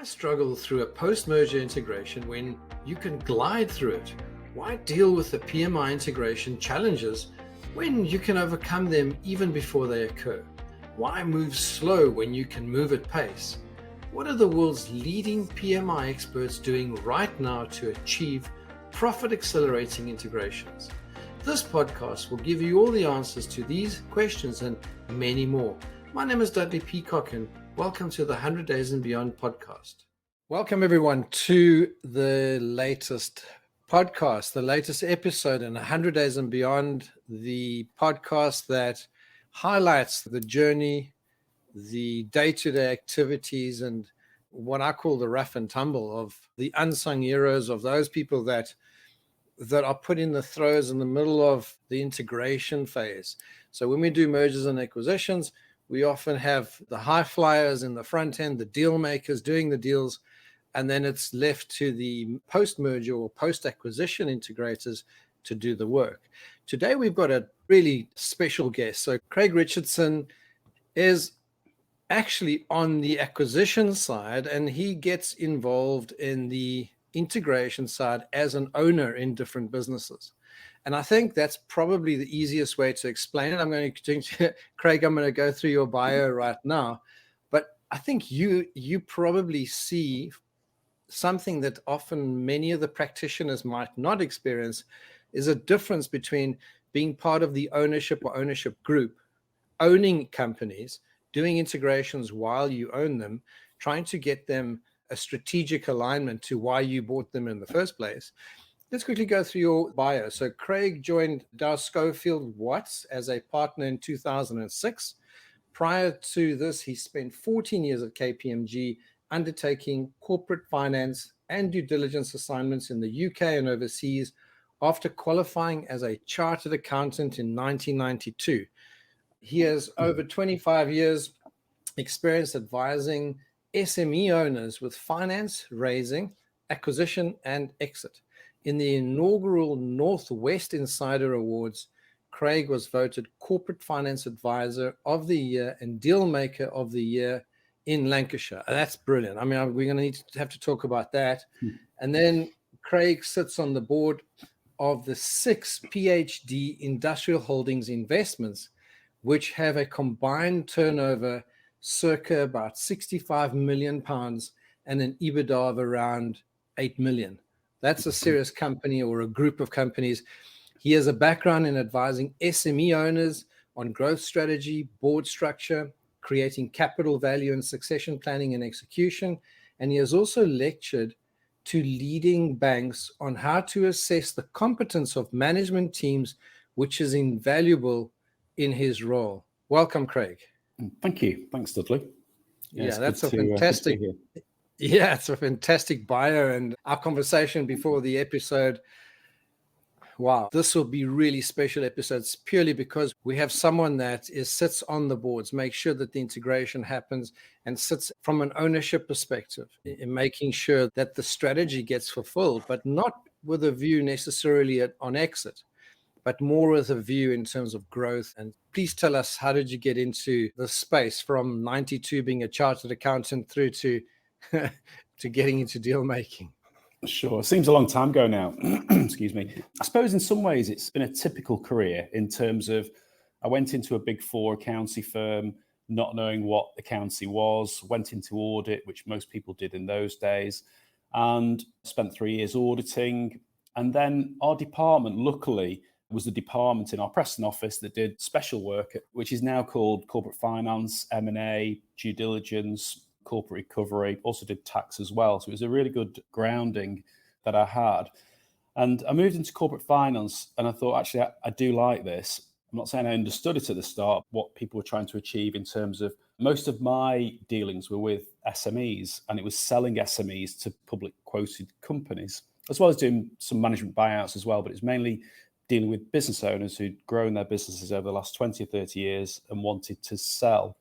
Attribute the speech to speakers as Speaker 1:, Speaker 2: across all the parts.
Speaker 1: struggle through a post-merger integration when you can glide through it? Why deal with the PMI integration challenges when you can overcome them even before they occur? Why move slow when you can move at pace? What are the world's leading PMI experts doing right now to achieve profit-accelerating integrations? This podcast will give you all the answers to these questions and many more. My name is Dudley Peacock, and welcome to the 100 Days and Beyond podcast. Welcome, everyone, to the latest podcast, the latest episode in 100 Days and Beyond, the podcast that highlights the journey, the day-to-day activities, and what I call the rough and tumble of the unsung heroes of those people that are put in the throes in the middle of the integration phase. So when we do mergers and acquisitions, we often have the high flyers in the front end, the deal makers doing the deals, and then it's left to the post-merger or post-acquisition integrators to do the work. Today, we've got a really special guest. So Craig Richardson is actually on the acquisition side, and he gets involved in the integration side as an owner in different businesses. And I think that's probably the easiest way to explain it. Craig, I'm going to go through your bio right now, but I think you probably see something that often many of the practitioners might not experience, is a difference between being part of the ownership or ownership group, owning companies, doing integrations while you own them, trying to get them a strategic alignment to why you bought them in the first place. Let's quickly go through your bio. So Craig joined Dow Schofield Watts as a partner in 2006. Prior to this, he spent 14 years at KPMG, undertaking corporate finance and due diligence assignments in the UK and overseas after qualifying as a chartered accountant in 1992. He has over 25 years experience advising SME owners with finance, raising, acquisition, and exit. In the inaugural Northwest Insider Awards, Craig was voted Corporate Finance Advisor of the Year and Deal Maker of the Year in Lancashire. That's brilliant. I mean, we're going to have to talk about that. And then Craig sits on the board of the 6 PhD Industrial Holdings investments, which have a combined turnover circa about 65 million pounds and an EBITDA of around 8 million. That's a serious company or a group of companies. He has a background in advising SME owners on growth strategy, board structure, creating capital value and succession planning and execution. And he has also lectured to leading banks on how to assess the competence of management teams, which is invaluable in his role. Welcome, Craig.
Speaker 2: Thank you. Thanks, Dudley.
Speaker 1: Yeah, that's a fantastic. Yeah, it's a fantastic bio, and our conversation before the episode. Wow, this will be really special episodes purely because we have someone that sits on the boards, makes sure that the integration happens, and sits from an ownership perspective in making sure that the strategy gets fulfilled, but not with a view necessarily on exit, but more with a view in terms of growth. And please tell us, how did you get into the space from 92 being a chartered accountant through to getting into deal making?
Speaker 2: Sure. It seems a long time ago now. Excuse me. I suppose in some ways it's been a typical career in terms of I went into a big four accountancy firm, not knowing what accountancy was, went into audit, which most people did in those days, and spent 3 years auditing. And then our department, luckily, was the department in our Preston office that did special work, which is now called corporate finance, M&A, due diligence, corporate recovery, also did tax as well. So it was a really good grounding that I had. And I moved into corporate finance and I thought, actually, I do like this. I'm not saying I understood it at the start, what people were trying to achieve in terms of most of my dealings were with SMEs, and it was selling SMEs to public quoted companies, as well as doing some management buyouts as well. But it's mainly dealing with business owners who'd grown their businesses over the last 20 or 30 years and wanted to sell.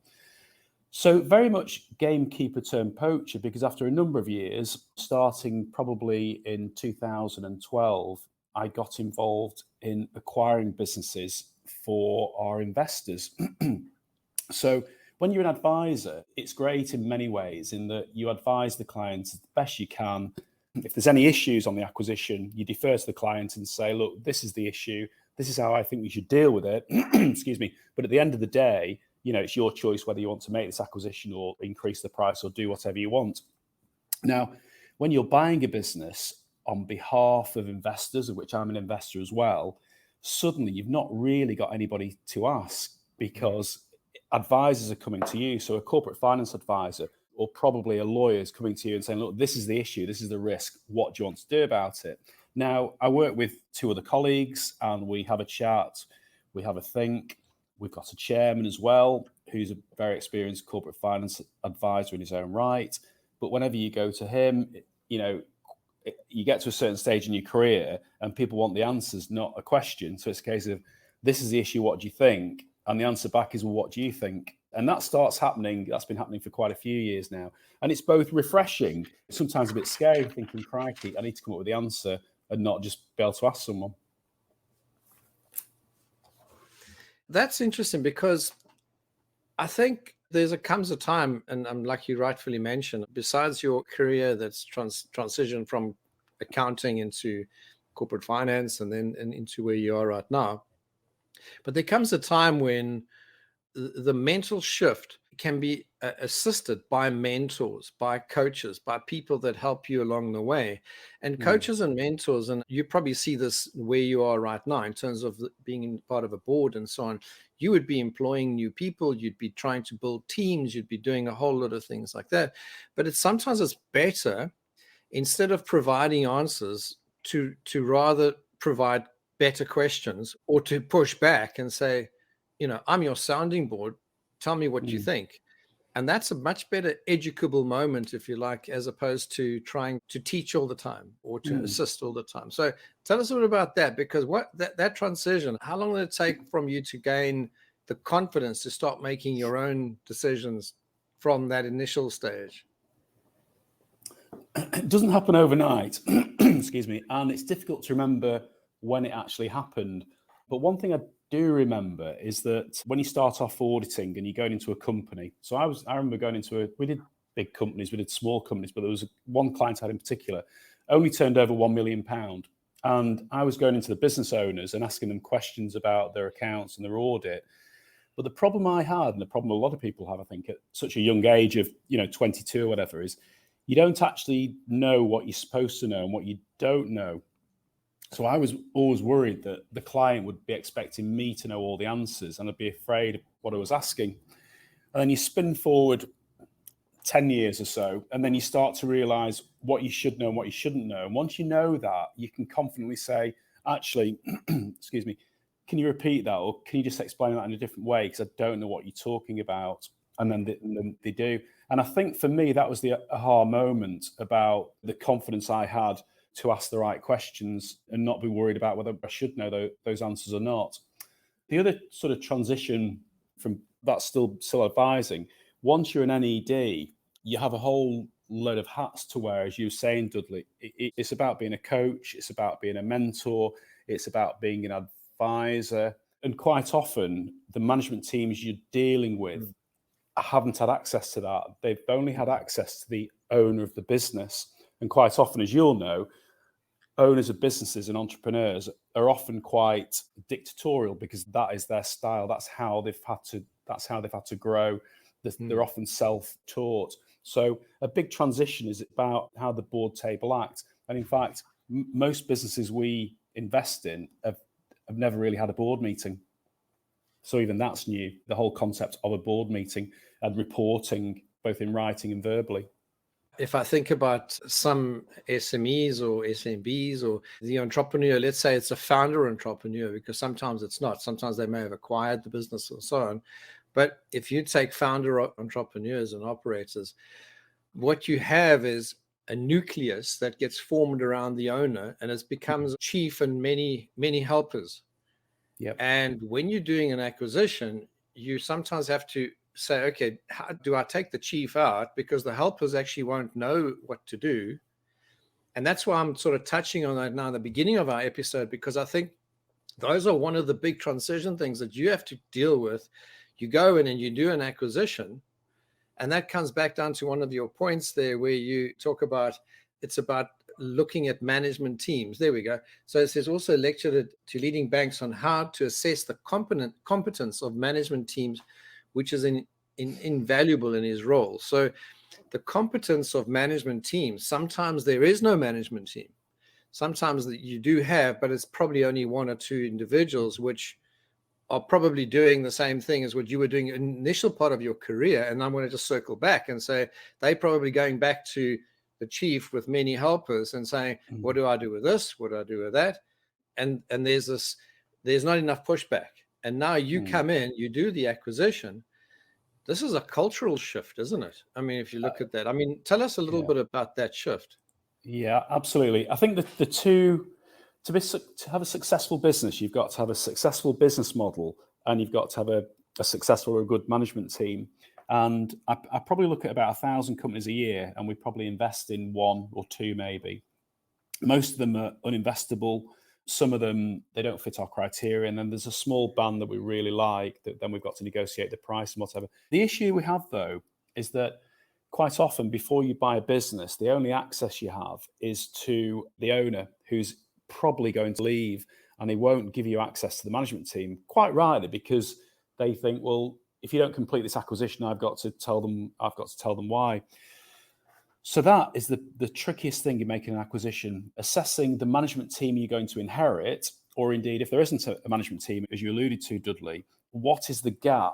Speaker 2: So very much gamekeeper turned poacher, because after a number of years, starting probably in 2012, I got involved in acquiring businesses for our investors. So when you're an advisor, it's great in many ways in that you advise the client as best you can. If there's any issues on the acquisition, you defer to the client and say, look, this is the issue. This is how I think we should deal with it. Excuse me. But at the end of the day, it's your choice whether you want to make this acquisition or increase the price or do whatever you want. Now, when you're buying a business on behalf of investors, of which I'm an investor as well, suddenly you've not really got anybody to ask because advisors are coming to you. So a corporate finance advisor or probably a lawyer is coming to you and saying, look, this is the issue, this is the risk, what do you want to do about it? Now, I work with 2 other colleagues and we have a chat, we have a think. We've got a chairman as well, who's a very experienced corporate finance advisor in his own right. But whenever you go to him, you get to a certain stage in your career and people want the answers, not a question. So it's a case of, this is the issue, what do you think? And the answer back is, well, what do you think? And that starts happening. That's been happening for quite a few years now. And it's both refreshing, sometimes a bit scary, thinking, crikey, I need to come up with the answer and not just be able to ask someone.
Speaker 1: That's interesting because I think comes a time, and like you rightfully mentioned, besides your career that's transitioned from accounting into corporate finance and then into where you are right now, but there comes a time when the mental shift can be assisted by mentors, by coaches, by people that help you along the way. And coaches and mentors, and you probably see this where you are right now in terms of being part of a board and so on, you would be employing new people, you'd be trying to build teams, you'd be doing a whole lot of things like that. But sometimes it's better, instead of providing answers, to rather provide better questions or to push back and say, I'm your sounding board. Tell me what you think. And that's a much better educable moment, if you like, as opposed to trying to teach all the time or to assist all the time. So tell us a bit about that, because that transition, how long did it take from you to gain the confidence to start making your own decisions from that initial stage?
Speaker 2: It doesn't happen overnight, excuse me, and it's difficult to remember when it actually happened. But one thing I do remember is that when you start off auditing and you're going into a company, so I remember going into we did big companies, we did small companies, but there was one client I had in particular, only turned over £1 million. And I was going into the business owners and asking them questions about their accounts and their audit. But the problem I had, and the problem a lot of people have, I think, at such a young age of 22 or whatever, is you don't actually know what you're supposed to know and what you don't know. So I was always worried that the client would be expecting me to know all the answers and I'd be afraid of what I was asking. And then you spin forward 10 years or so, and then you start to realize what you should know and what you shouldn't know. And once you know that, you can confidently say, actually, excuse me, can you repeat that? Or can you just explain that in a different way? Because I don't know what you're talking about. And then they do. And I think for me, that was the aha moment about the confidence I had to ask the right questions and not be worried about whether I should know those answers or not. The other sort of transition from that, still advising, once you're an NED, you have a whole load of hats to wear, as you were saying, Dudley. It's about being a coach, it's about being a mentor, it's about being an advisor. And quite often, the management teams you're dealing with haven't had access to that. They've only had access to the owner of the business. And quite often, as you'll know, owners of businesses and entrepreneurs are often quite dictatorial because that is their style. That's how they've had to grow. They're often self-taught. So a big transition is about how the board table acts. And in fact, most businesses we invest in have never really had a board meeting. So even that's new, the whole concept of a board meeting and reporting, both in writing and verbally.
Speaker 1: If I think about some SMEs or SMBs or the entrepreneur, let's say it's a founder entrepreneur, because sometimes it's not. Sometimes they may have acquired the business and so on. But if you take founder entrepreneurs and operators, what you have is a nucleus that gets formed around the owner, and it becomes chief and many, many helpers.
Speaker 2: Yep.
Speaker 1: And when you're doing an acquisition, you sometimes have to say, okay, how do I take the chief out? Because the helpers actually won't know what to do. And that's why I'm sort of touching on that now in the beginning of our episode, because I think those are one of the big transition things that you have to deal with. you go in and you do an acquisition, and that comes back down to one of your points there where you talk about it's about looking at management teams. There we go. So it says also lectured to leading banks on how to assess the competence of management teams, which is invaluable in his role. So the competence of management teams, sometimes there is no management team. Sometimes that you do have, but it's probably only one or two individuals which are probably doing the same thing as what you were doing in the initial part of your career. And I'm going to just circle back and say they're probably going back to the chief with many helpers and saying, what do I do with this? What do I do with that? And there's not enough pushback. And now you come in, you do the acquisition. This is a cultural shift, isn't it? I mean, if you look at that, I mean, tell us a little bit about that shift.
Speaker 2: Yeah, absolutely. I think that the two, to have a successful business, you've got to have a successful business model, and you've got to have a successful or a good management team. And I probably look at about 1,000 companies a year, and we probably invest in one or two maybe. Most of them are uninvestable. Some of them, they don't fit our criteria. And then there's a small band that we really like that then we've got to negotiate the price and whatever. The issue we have, though, is that quite often before you buy a business, the only access you have is to the owner, who's probably going to leave, and they won't give you access to the management team, quite rightly, because they think, well, if you don't complete this acquisition, I've got to tell them why. So that is the trickiest thing in making an acquisition, assessing the management team you're going to inherit, or indeed, if there isn't a management team, as you alluded to, Dudley, what is the gap?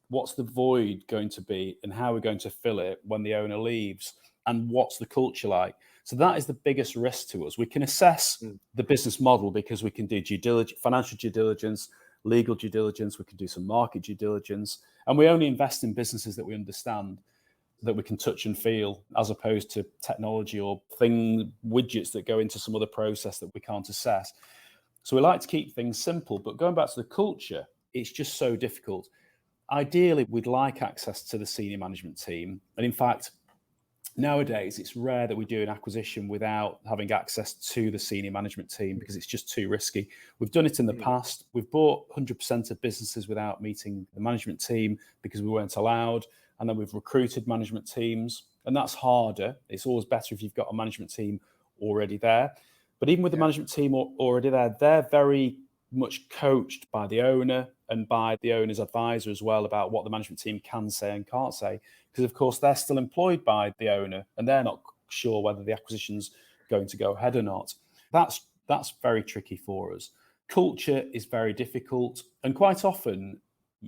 Speaker 2: What's the void going to be, and how we're going to fill it when the owner leaves, and what's the culture like? So that is the biggest risk to us. We can assess the business model because we can do due diligence, financial due diligence, legal due diligence, we can do some market due diligence, and we only invest in businesses that we understand, that we can touch and feel, as opposed to technology or widgets that go into some other process that we can't assess. So we like to keep things simple, but going back to the culture, it's just so difficult. Ideally, we'd like access to the senior management team. And in fact, nowadays, it's rare that we do an acquisition without having access to the senior management team because it's just too risky. We've done it in the past. We've bought 100% of businesses without meeting the management team because we weren't allowed. And then we've recruited management teams, and that's harder. It's always better if you've got a management team already there. But even with the management team already there, they're very much coached by the owner and by the owner's advisor as well about what the management team can say and can't say. Because, of course, they're still employed by the owner and they're not sure whether the acquisition's going to go ahead or not. That's very tricky for us. Culture is very difficult. And quite often,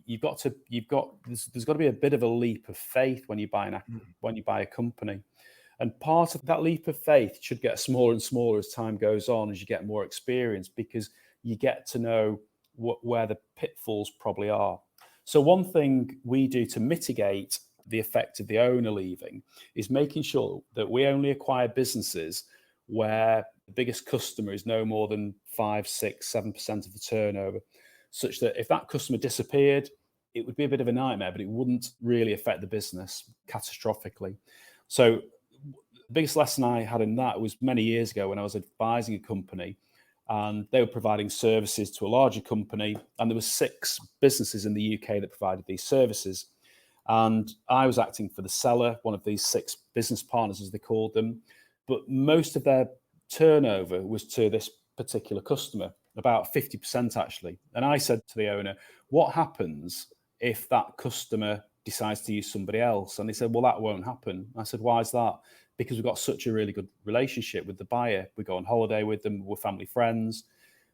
Speaker 2: there's got to be a bit of a leap of faith when you buy a company. And part of that leap of faith should get smaller and smaller as time goes on, as you get more experience, because you get to know where the pitfalls probably are. So one thing we do to mitigate the effect of the owner leaving is making sure that we only acquire businesses where the biggest customer is no more than 5, 6, 7% of the turnover, such that if that customer disappeared, it would be a bit of a nightmare, but it wouldn't really affect the business catastrophically. So the biggest lesson I had in that was many years ago when I was advising a company, and they were providing services to a larger company, and there were 6 businesses in the UK that provided these services. And I was acting for the seller, one of these 6 business partners, as they called them. But most of their turnover was to this particular customer, about 50% actually. And I said to the owner, what happens if that customer decides to use somebody else? And they said, well, that won't happen. I said, why is that? Because we've got such a really good relationship with the buyer. We go on holiday with them, we're family friends.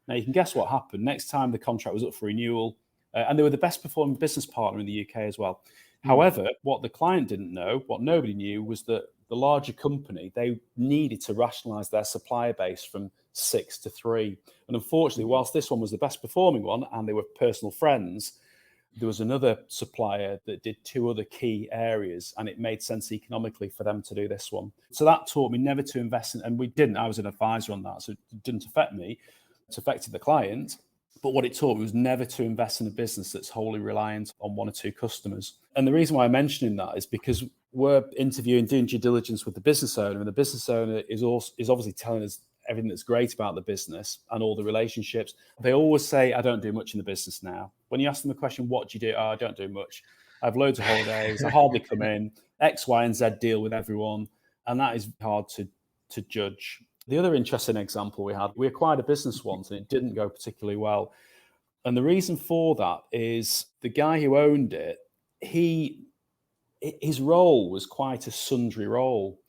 Speaker 2: Now you can guess what happened. Next time the contract was up for renewal, and they were the best performing business partner in the UK as well. However, what the client didn't know, what nobody knew, was that the larger company, they needed to rationalise their supplier base from 6 to 3. And unfortunately, whilst this one was the best performing one and they were personal friends, there was another supplier that did 2 other key areas, and it made sense economically for them to do this one. So that taught me never to invest in, and we didn't, I was an advisor on that, so it didn't affect me, it affected the client. But what it taught me was never to invest in a business that's wholly reliant on 1 or 2 customers. And the reason why I'm mentioning that is because we're doing due diligence with the business owner, and the business owner is obviously telling us everything that's great about the business and all the relationships. They always say, I don't do much in the business now. When you ask them the question, what do you do? Oh, I don't do much. I have loads of holidays. I hardly come in. X, Y, and Z deal with everyone. And that is hard to judge. The other interesting example we acquired a business once and it didn't go particularly well. And the reason for that is the guy who owned it, his role was quite a sundry role.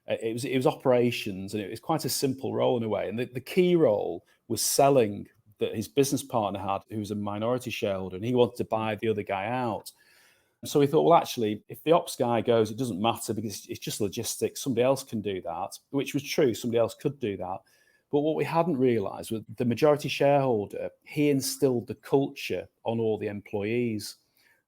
Speaker 2: It was operations, and it was quite a simple role in a way. And the key role was selling that his business partner had, who was a minority shareholder, and he wanted to buy the other guy out. So we thought, well, actually, if the ops guy goes, it doesn't matter because it's just logistics. Somebody else can do that, which was true. Somebody else could do that. But what we hadn't realised was the majority shareholder, he instilled the culture on all the employees.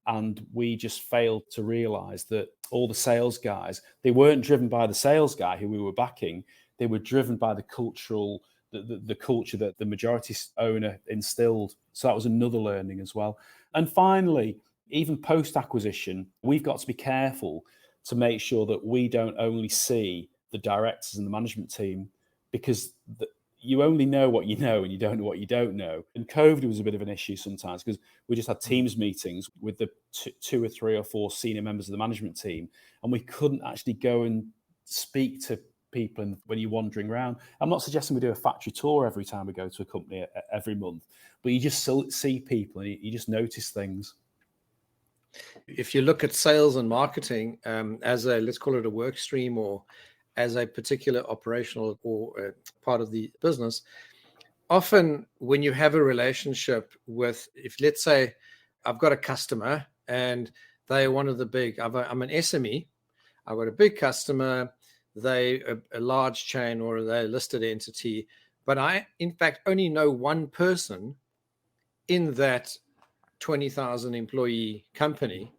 Speaker 2: And we just failed to realise that all the sales guys, they weren't driven by the sales guy who we were backing. They were driven by the culture that the majority owner instilled. So that was another learning as well. And finally, even post-acquisition, we've got to be careful to make sure that we don't only see the directors and the management team, because you only know what you know and you don't know what you don't know. And COVID was a bit of an issue sometimes because we just had Teams meetings with the two or three or four senior members of the management team, and we couldn't actually go and speak to people when you're wandering around. I'm not suggesting we do a factory tour every time we go to a company every month, but you just see people and you just notice things.
Speaker 1: If you look at sales and marketing as let's call it a work stream or as a particular operational or part of the business, often when you have a relationship with, if let's say I've got a customer and they're one of the big, I'm an SME, I've got a big customer, they a large chain or they're a listed entity, but I in fact only know one person in that 20,000 employee company,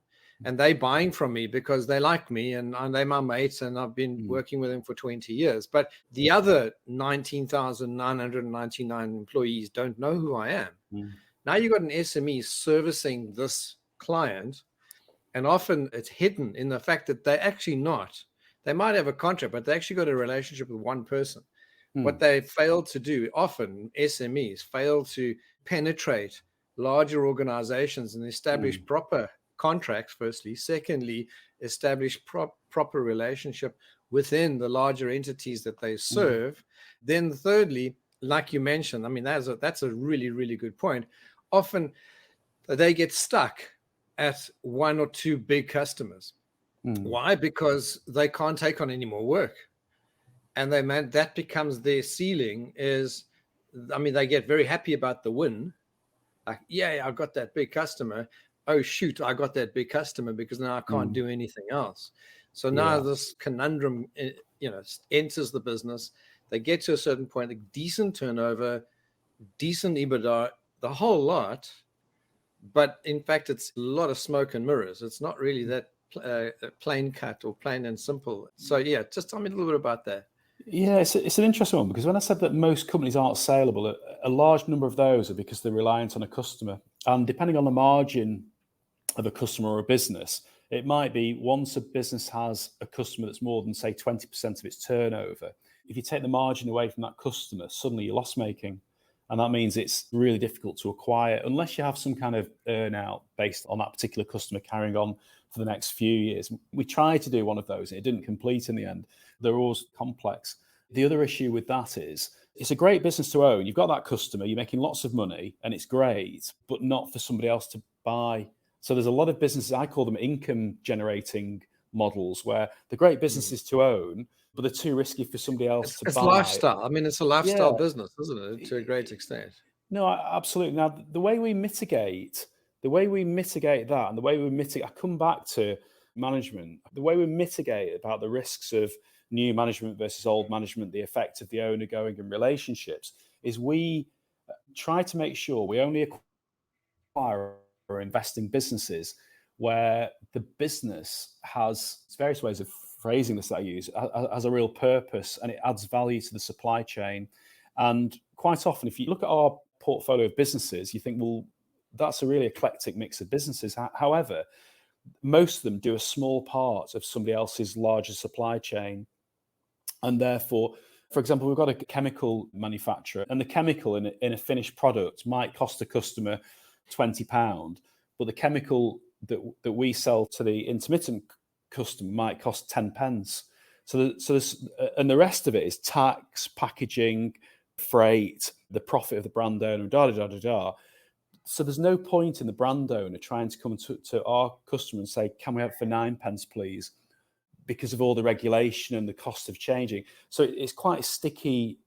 Speaker 1: and they're buying from me because they like me and they're my mates and I've been working with them for 20 years. But the other 19,999 employees don't know who I am. Now you've got an SME servicing this client, and often it's hidden in the fact that they're actually not. They might have a contract, but they actually got a relationship with one person. What they fail to do, often SMEs fail to penetrate larger organizations and establish proper contracts, firstly. Secondly, establish proper relationship within the larger entities that they serve. Then thirdly, like you mentioned, I mean, that's a really, really good point. Often they get stuck at one or two big customers. Why? Because they can't take on any more work. And that becomes their ceiling is, I mean, they get very happy about the win. Like, yeah, I got that big customer. Oh, shoot, I got that big customer because now I can't do anything else. So now this conundrum, enters the business. They get to a certain point, a decent turnover, decent EBITDA, the whole lot. But in fact, it's a lot of smoke and mirrors. It's not really that plain cut or plain and simple. So yeah, just tell me a little bit about that.
Speaker 2: Yeah, it's an interesting one, because when I said that most companies aren't saleable, a large number of those are because they're reliant on a customer. And depending on the margin of a customer or a business, it might be once a business has a customer that's more than, say, 20% of its turnover, if you take the margin away from that customer, suddenly you're loss making. And that means it's really difficult to acquire unless you have some kind of earn out based on that particular customer carrying on for the next few years. We tried to do one of those and it didn't complete in the end. They're always complex. The other issue with that is it's a great business to own. You've got that customer, you're making lots of money and it's great, but not for somebody else to buy. So there's a lot of businesses, I call them income generating models, where they're great businesses to own, but they're too risky for somebody else to buy.
Speaker 1: It's lifestyle. I mean, it's a lifestyle business, isn't it, to a great extent?
Speaker 2: No, absolutely. Now, the way we mitigate that, and the way we mitigate, I come back to management, the way we mitigate about the risks of new management versus old management, the effect of the owner going and relationships, is we try to make sure we only acquire or invest in businesses where the business has various ways of phrasing this that I use, has a real purpose and it adds value to the supply chain. And quite often, if you look at our portfolio of businesses, you think, well, that's a really eclectic mix of businesses. However, most of them do a small part of somebody else's larger supply chain. And therefore, For example, we've got a chemical manufacturer, and the chemical in a finished product might cost a customer £20, but the chemical that we sell to the intermittent customer might cost 10 pence. So there's, and the rest of it is tax, packaging, freight, the profit of the brand owner, So there's no point in the brand owner trying to come to our customer and say, can we have it for 9 pence, please? Because of all the regulation and the cost of changing. So it's quite a sticky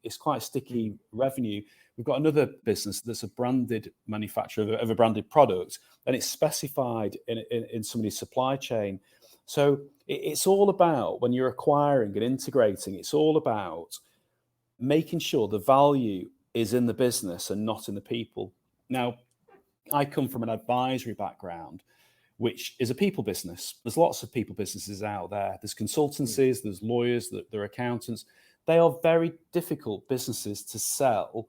Speaker 2: revenue. We've got another business that's a branded manufacturer of a branded product, and it's specified in somebody's supply chain. So it's all about, when you're acquiring and integrating, it's all about making sure the value is in the business and not in the people. Now, I come from an advisory background, which is a people business. There's lots of people businesses out there. There's consultancies, there's lawyers, there are accountants. They are very difficult businesses to sell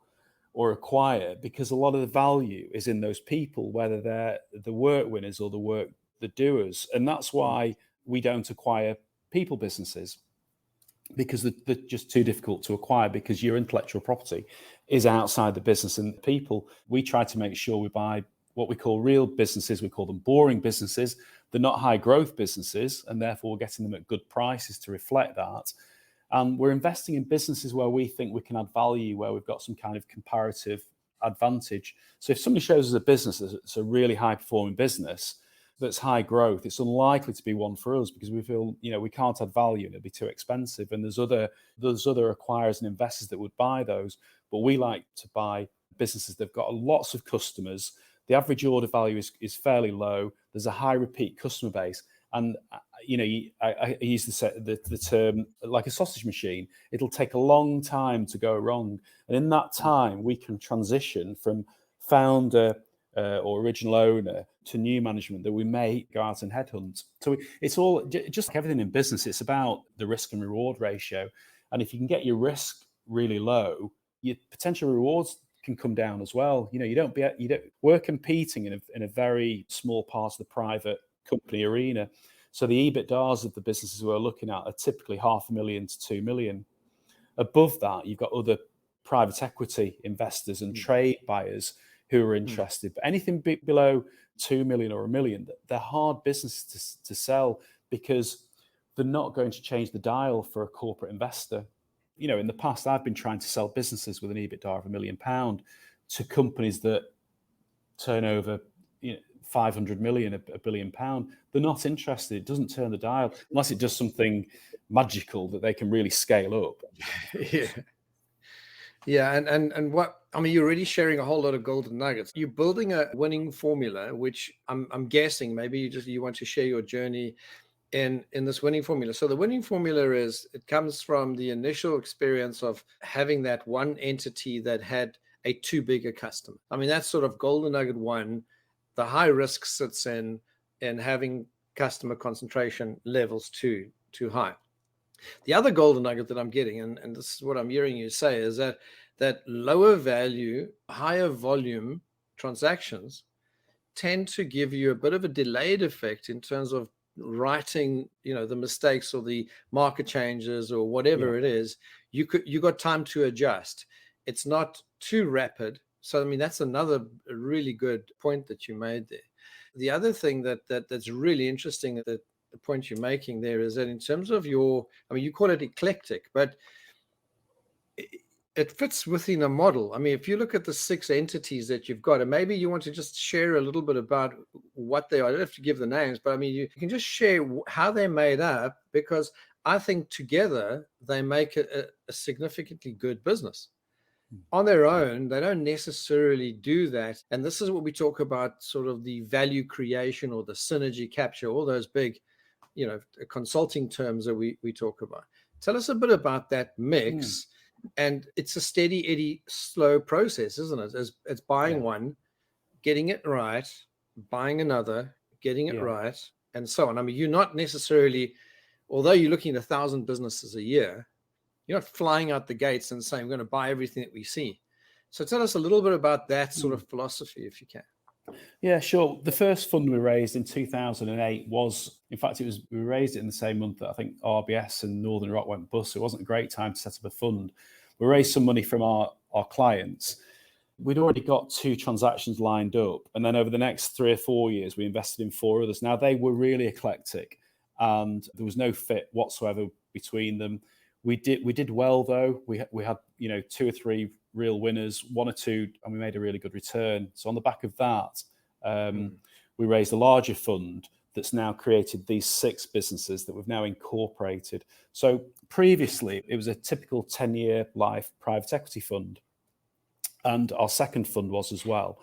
Speaker 2: or acquire because a lot of the value is in those people, whether they're the work winners or the doers. And that's why we don't acquire people businesses, because they're just too difficult to acquire, because your intellectual property is outside the business and the people. We try to make sure we buy what we call real businesses. We call them boring businesses. They're not high growth businesses, and therefore we're getting them at good prices to reflect that. And we're investing in businesses where we think we can add value, where we've got some kind of comparative advantage. So if somebody shows us a business that's a really high performing business, that's high growth, it's unlikely to be one for us, because we feel, we can't add value and it'd be too expensive. And there's other acquirers and investors that would buy those. But we like to buy businesses that've got lots of customers. The average order value is fairly low. There's a high repeat customer base. And, I use the term like a sausage machine. It'll take a long time to go wrong. And in that time, we can transition from founder or original owner to new management that we may go out and headhunt. So it's all, just like everything in business, it's about the risk and reward ratio. And if you can get your risk really low, your potential rewards can come down as well. We're competing in a very small part of the private company arena. So the EBITDAs of the businesses we're looking at are typically $500,000 to $2 million. Above that, you've got other private equity investors and trade buyers who are interested. But anything below 2 million or $1 million, they're hard business to sell, because they're not going to change the dial for a corporate investor. In the past, I've been trying to sell businesses with an EBITDA of £1 million to companies that turn over 500 million, £1 billion. They're not interested. It doesn't turn the dial unless it does something magical that they can really scale up.
Speaker 1: Yeah, and what you're already sharing a whole lot of golden nuggets. You're building a winning formula, which I'm guessing maybe you want to share your journey in this winning formula. So the winning formula it comes from the initial experience of having that one entity that had a too big a customer. That's sort of golden nugget one. The high risk sits in having customer concentration levels too high. The other golden nugget that I'm getting, and this is what I'm hearing you say, is that lower value, higher volume transactions tend to give you a bit of a delayed effect in terms of writing, the mistakes or the market changes or whatever it is. You got time to adjust. It's not too rapid. So, that's another really good point that you made there. The other thing that's really interesting, that the point you're making there, is that in terms of you call it eclectic, but it fits within a model. If you look at the 6 entities that you've got, and maybe you want to just share a little bit about what they are. I don't have to give the names, but you can just share how they're made up, because I think together they make a significantly good business. On their own, they don't necessarily do that. And this is what we talk about, sort of the value creation or the synergy capture, all those big, consulting terms that we talk about. Tell us a bit about that mix. And it's a steady eddy, slow process, isn't it? It's buying one, getting it right, buying another, getting it right, and so on. You're not necessarily, although you're looking at 1,000 businesses a year, you're not flying out the gates and saying, we're going to buy everything that we see. So tell us a little bit about that sort of philosophy, if you can.
Speaker 2: Yeah, sure. The first fund we raised in 2008 was, in fact, we raised it in the same month that I think RBS and Northern Rock went bust. So it wasn't a great time to set up a fund. We raised some money from our clients. We'd already got 2 transactions lined up. And then over the next 3 or 4 years, we invested in 4 others. Now, they were really eclectic and there was no fit whatsoever between them. We did well, though. We had 2 or 3 real winners, 1 or 2, and we made a really good return. So on the back of that, we raised a larger fund that's now created these 6 businesses that we've now incorporated. So previously, it was a typical 10-year life private equity fund. And our second fund was as well.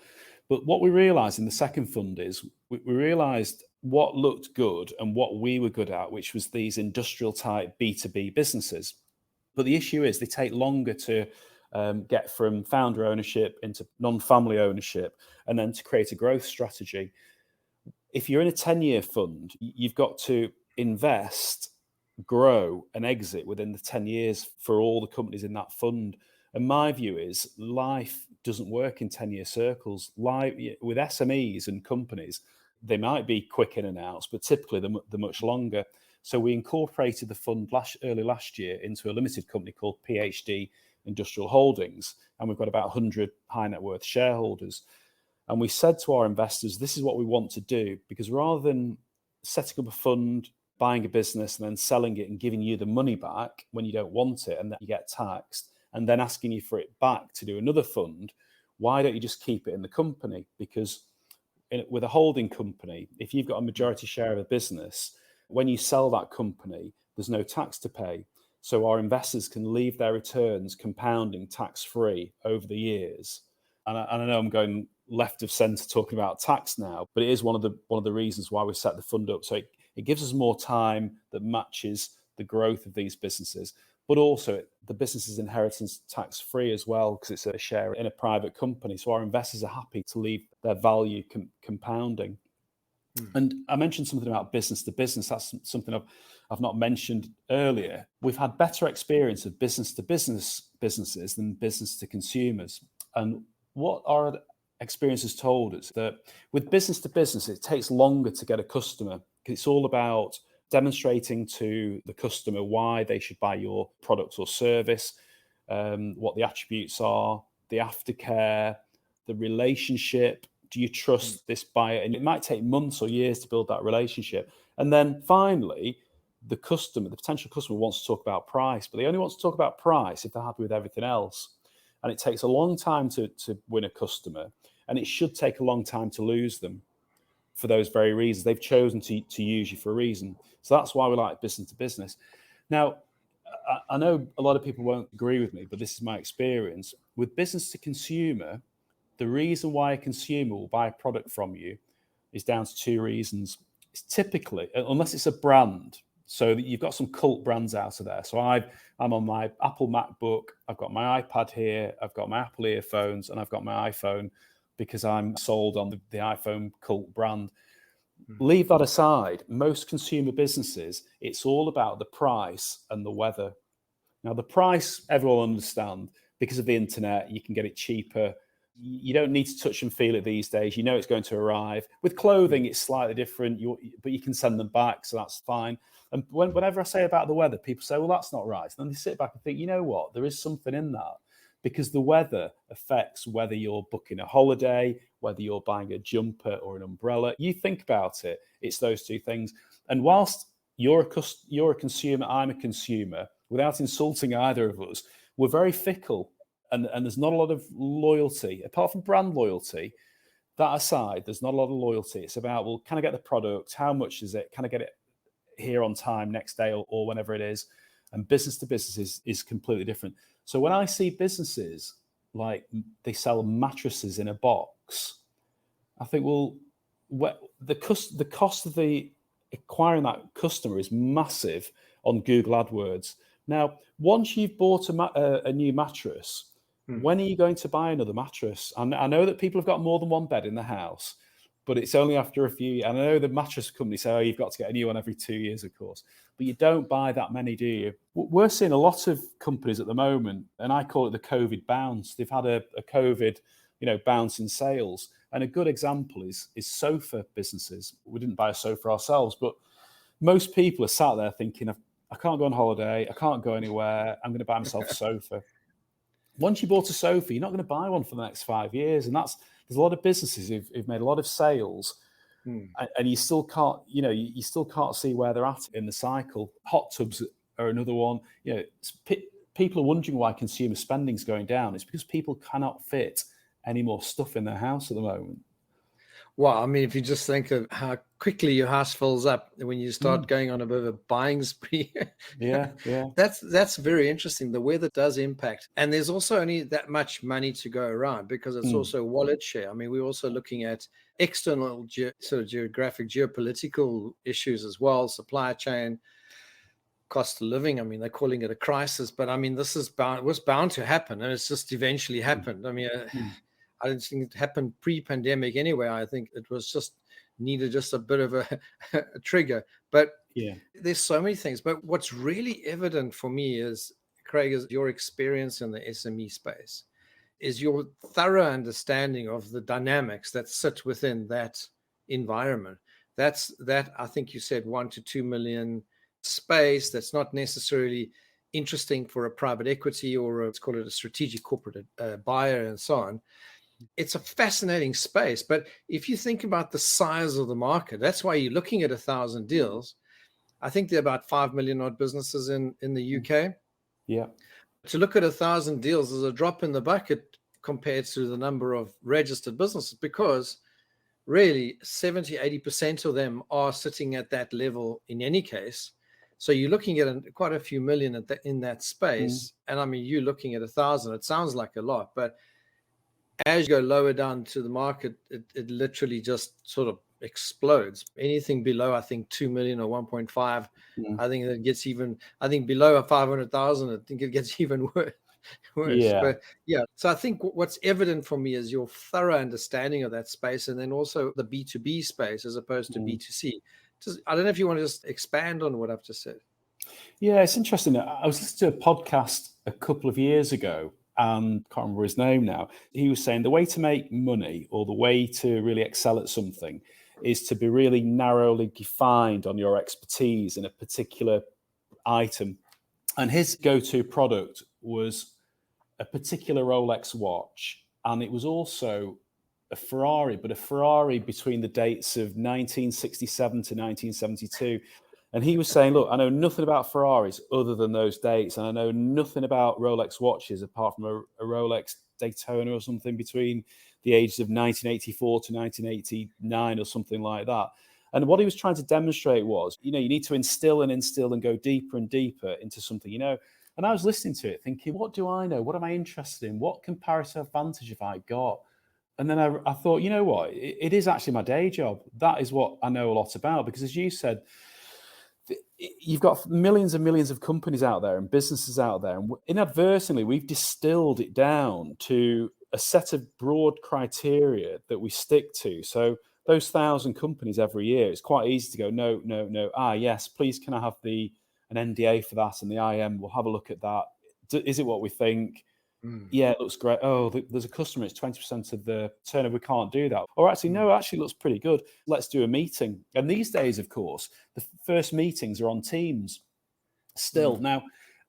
Speaker 2: But what we realized in the second fund is we realized what looked good and what we were good at, which was these industrial type B2B businesses. But the issue is they take longer to get from founder ownership into non-family ownership and then to create a growth strategy. If you're in a 10-year fund, you've got to invest, grow and exit within the 10 years for all the companies in that fund. And my view is life doesn't work in 10-year circles. With SMEs and companies, they might be quick in and outs, but typically they're much longer. So we incorporated the fund early last year into a limited company called PhD Industrial Holdings, and we've got about 100 high net worth shareholders. And we said to our investors, this is what we want to do, because rather than setting up a fund, buying a business and then selling it and giving you the money back when you don't want it and then you get taxed, and then asking you for it back to do another fund, why don't you just keep it in the company? Because with a holding company, if you've got a majority share of a business, when you sell that company, there's no tax to pay. So our investors can leave their returns compounding tax-free over the years. And I know I'm going left of centre talking about tax now, but it is one of the reasons why we set the fund up. So it gives us more time that matches the growth of these businesses. But also the business is inheritance tax-free as well, because it's a share in a private company. So our investors are happy to leave their value compounding. And I mentioned something about business to business. That's something I've not mentioned earlier. We've had better experience of business to business businesses than business to consumers. And what our experience has told us that with business to business, it takes longer to get a customer. It's all about demonstrating to the customer why they should buy your product or service, what the attributes are, the aftercare, the relationship. Do you trust this buyer? And it might take months or years to build that relationship. And then finally, the potential customer wants to talk about price, but they only want to talk about price if they're happy with everything else. And it takes a long time to win a customer, and it should take a long time to lose them for those very reasons. They've chosen to use you for a reason. So that's why we like business to business. Now, I know a lot of people won't agree with me, but this is my experience. With business to consumer, the reason why a consumer will buy a product from you is down to 2 reasons. It's typically, unless it's a brand, so that you've got some cult brands out of there. So I'm on my Apple MacBook, I've got my iPad here, I've got my Apple earphones, and I've got my iPhone because I'm sold on the iPhone cult brand. Leave that aside. Most consumer businesses, it's all about the price and the weather. Now, the price, everyone understands, because of the internet, you can get it cheaper. You don't need to touch and feel it these days. You know it's going to arrive. With clothing, it's slightly different, but you can send them back, so that's fine. And whenever I say about the weather, people say, well, that's not right. And then they sit back and think, you know what? There is something in that, because the weather affects whether you're booking a holiday, whether you're buying a jumper or an umbrella. You think about it, it's those 2 things. And whilst you're a consumer, I'm a consumer, without insulting either of us, we're very fickle. And there's not a lot of loyalty, apart from brand loyalty. That aside, there's not a lot of loyalty. It's about, well, can I get the product? How much is it? Can I get it here on time next day or whenever it is? And business to business is completely different. So when I see businesses like they sell mattresses in a box, I think, well, the cost of acquiring that customer is massive on Google AdWords. Now, once you've bought a new mattress, when are you going to buy another mattress? And I know that people have got more than one bed in the house, but it's only after a few. And I know the mattress company say, oh, you've got to get a new one every 2 years, of course. But you don't buy that many, do you? We're seeing a lot of companies at the moment, and I call it the COVID bounce. They've had a COVID, bounce in sales. And a good example is sofa businesses. We didn't buy a sofa ourselves, but most people are sat there thinking, I can't go on holiday, I can't go anywhere, I'm going to buy myself a sofa. Once you bought a sofa, you're not going to buy one for the next 5 years. And there's a lot of businesses who've made a lot of sales, and you still can't, you still can't see where they're at in the cycle. Hot tubs are another one. People are wondering why consumer spending's going down. It's because people cannot fit any more stuff in their house at the moment.
Speaker 1: Well, I mean, if you just think of how quickly your house fills up when you start going on a bit of a buying spree.
Speaker 2: Yeah.
Speaker 1: That's very interesting. The weather does impact. And there's also only that much money to go around because it's also wallet share. I mean, we're also looking at external sort of geographic, geopolitical issues as well, supply chain, cost of living. I mean, they're calling it a crisis, but I mean, this was bound to happen, and it's just eventually happened. I mean, I don't think it happened pre-pandemic anyway. I think it was just needed just a bit of a trigger. But there's so many things. But what's really evident for me is, Craig, is your experience in the SME space, is your thorough understanding of the dynamics that sit within that environment. That I think you said 1 to 2 million space that's not necessarily interesting for a private equity or let's call it a strategic corporate buyer and so on. It's a fascinating space, but if you think about the size of the market, that's why you're looking at 1,000 deals. I think there are about 5 million odd businesses in the UK.
Speaker 2: Yeah.
Speaker 1: To look at 1,000 deals is a drop in the bucket compared to the number of registered businesses, because really 70-80% of them are sitting at that level in any case. So you're looking at quite a few million in that space. And I mean, you're looking at 1,000. It sounds like a lot, but as you go lower down to the market, it literally just sort of explodes. Anything below, I think, 2 million or 1.5, I think it gets even, I think below 500,000, I think it gets even worse. But so I think what's evident for me is your thorough understanding of that space, and then also the B2B space as opposed to B2C. I don't know if you want to just expand on what I've just said.
Speaker 2: Yeah, it's interesting. I was listening to a podcast a couple of years ago, and can't remember his name now. He was saying the way to make money, or the way to really excel at something, is to be really narrowly defined on your expertise in a particular item. And his go-to product was a particular Rolex watch, and it was also a Ferrari, but a Ferrari between the dates of 1967 to 1972. And he was saying, look, I know nothing about Ferraris other than those dates, and I know nothing about Rolex watches apart from a Rolex Daytona or something between the ages of 1984 to 1989 or something like that. And what he was trying to demonstrate was, you need to instill and go deeper and deeper into something, And I was listening to it thinking, what do I know? What am I interested in? What comparative advantage have I got? And then I thought, you know what? It is actually my day job. That is what I know a lot about, because as you said, you've got millions and millions of companies out there and businesses out there. And inadvertently, we've distilled it down to a set of broad criteria that we stick to. So those 1,000 companies every year, it's quite easy to go, no. Yes, please, can I have an NDA for that? And the IM will have a look at that. Is it what we think? Yeah, it looks great. Oh, there's a customer, it's 20% of the turnover, we can't do that. Or actually, no, actually looks pretty good. Let's do a meeting. And these days, of course, the first meetings are on Teams still. Now,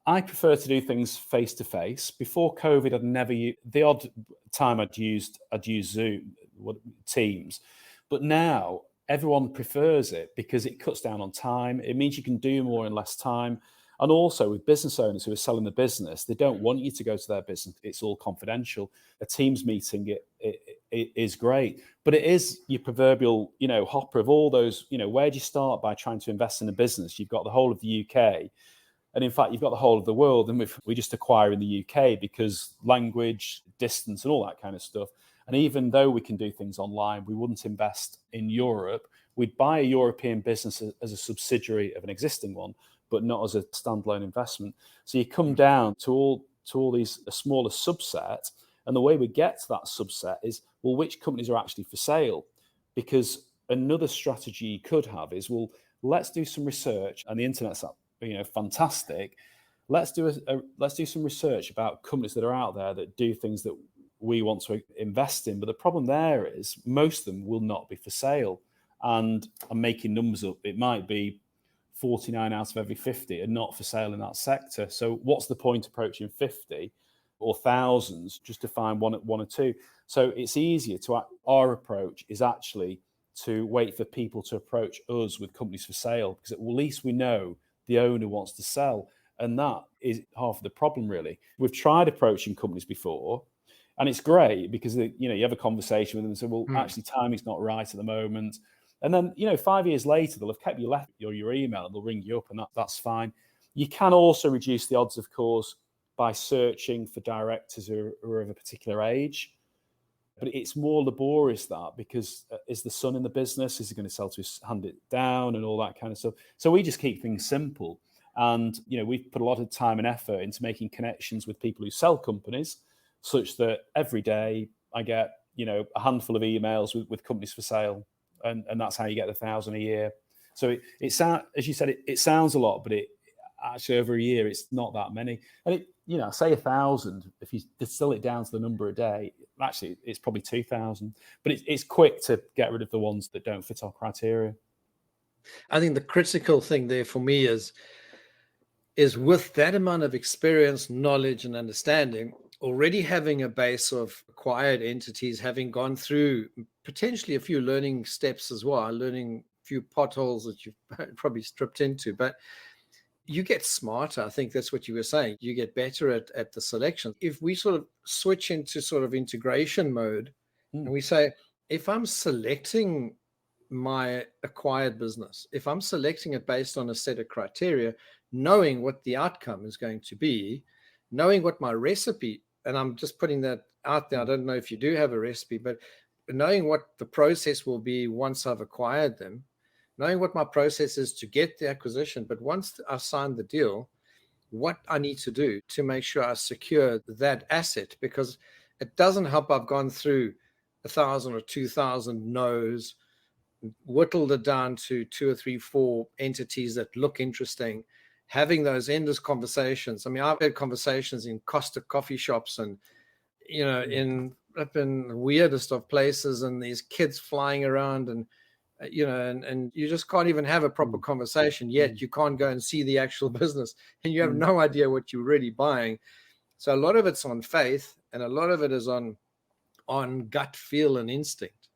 Speaker 2: I prefer to do things face to face. Before COVID, I'd never used, the odd time I'd used Zoom, Teams. But now everyone prefers it because it cuts down on time. It means you can do more in less time. And also with business owners who are selling the business, they don't want you to go to their business. It's all confidential. A Teams meeting it is great, but it is your proverbial, hopper of all those, where do you start by trying to invest in a business? You've got the whole of the UK. And in fact, you've got the whole of the world. And we just acquire in the UK because language, distance, and all that kind of stuff. And even though we can do things online, we wouldn't invest in Europe. We'd buy a European business as a subsidiary of an existing one, but not as a standalone investment. So you come down to all these, a smaller subset. And the way we get to that subset is, well, which companies are actually for sale? Because another strategy you could have is, well, let's do some research, and the internet's fantastic. Let's do some research about companies that are out there that do things that we want to invest in. But the problem there is most of them will not be for sale. And I'm making numbers up. It might be 49 out of every 50 are not for sale in that sector. So what's the point approaching 50 or thousands just to find one or two? So it's easier our approach is actually to wait for people to approach us with companies for sale, because at least we know the owner wants to sell. And that is half of the problem, really. We've tried approaching companies before, and it's great because you have a conversation with them and say, well, actually, timing's not right at the moment. And then 5 years later, they'll have kept your email, and they'll ring you up, and that's fine. You can also reduce the odds, of course, by searching for directors who are of a particular age. But it's more laborious because is the son in the business? Is he going to sell to hand it down and all that kind of stuff? So we just keep things simple. And, we've put a lot of time and effort into making connections with people who sell companies, such that every day I get, a handful of emails with companies for sale. And that's how you get 1,000 a year. So it sounds, as you said, it sounds a lot, but it actually over a year, it's not that many. And say 1,000, if you distill it down to the number a day, actually it's probably 2,000. But it's quick to get rid of the ones that don't fit our criteria.
Speaker 1: I think the critical thing there for me is with that amount of experience, knowledge, and understanding, already having a base of acquired entities, having gone through potentially a few learning steps as well, learning a few potholes that you've probably stripped into, but you get smarter. I think that's what you were saying. You get better at the selection. If we sort of switch into sort of integration mode and we say, if I'm selecting my acquired business, if I'm selecting it based on a set of criteria, knowing what the outcome is going to be, knowing what my recipe, and I'm just putting that out there. I don't know if you do have a recipe, but knowing what the process will be once I've acquired them, knowing what my process is to get the acquisition, but once I've signed the deal, what I need to do to make sure I secure that asset, because it doesn't help I've gone through 1,000 or 2,000 no's, whittled it down to 2 or 3, 4 entities that look interesting, having those endless conversations. I mean, I've had conversations in Costa coffee shops and, in weirdest of places, and these kids flying around and, and you just can't even have a proper conversation yet. You can't go and see the actual business, and you have no idea what you're really buying. So a lot of it's on faith, and a lot of it is on gut feel and instinct.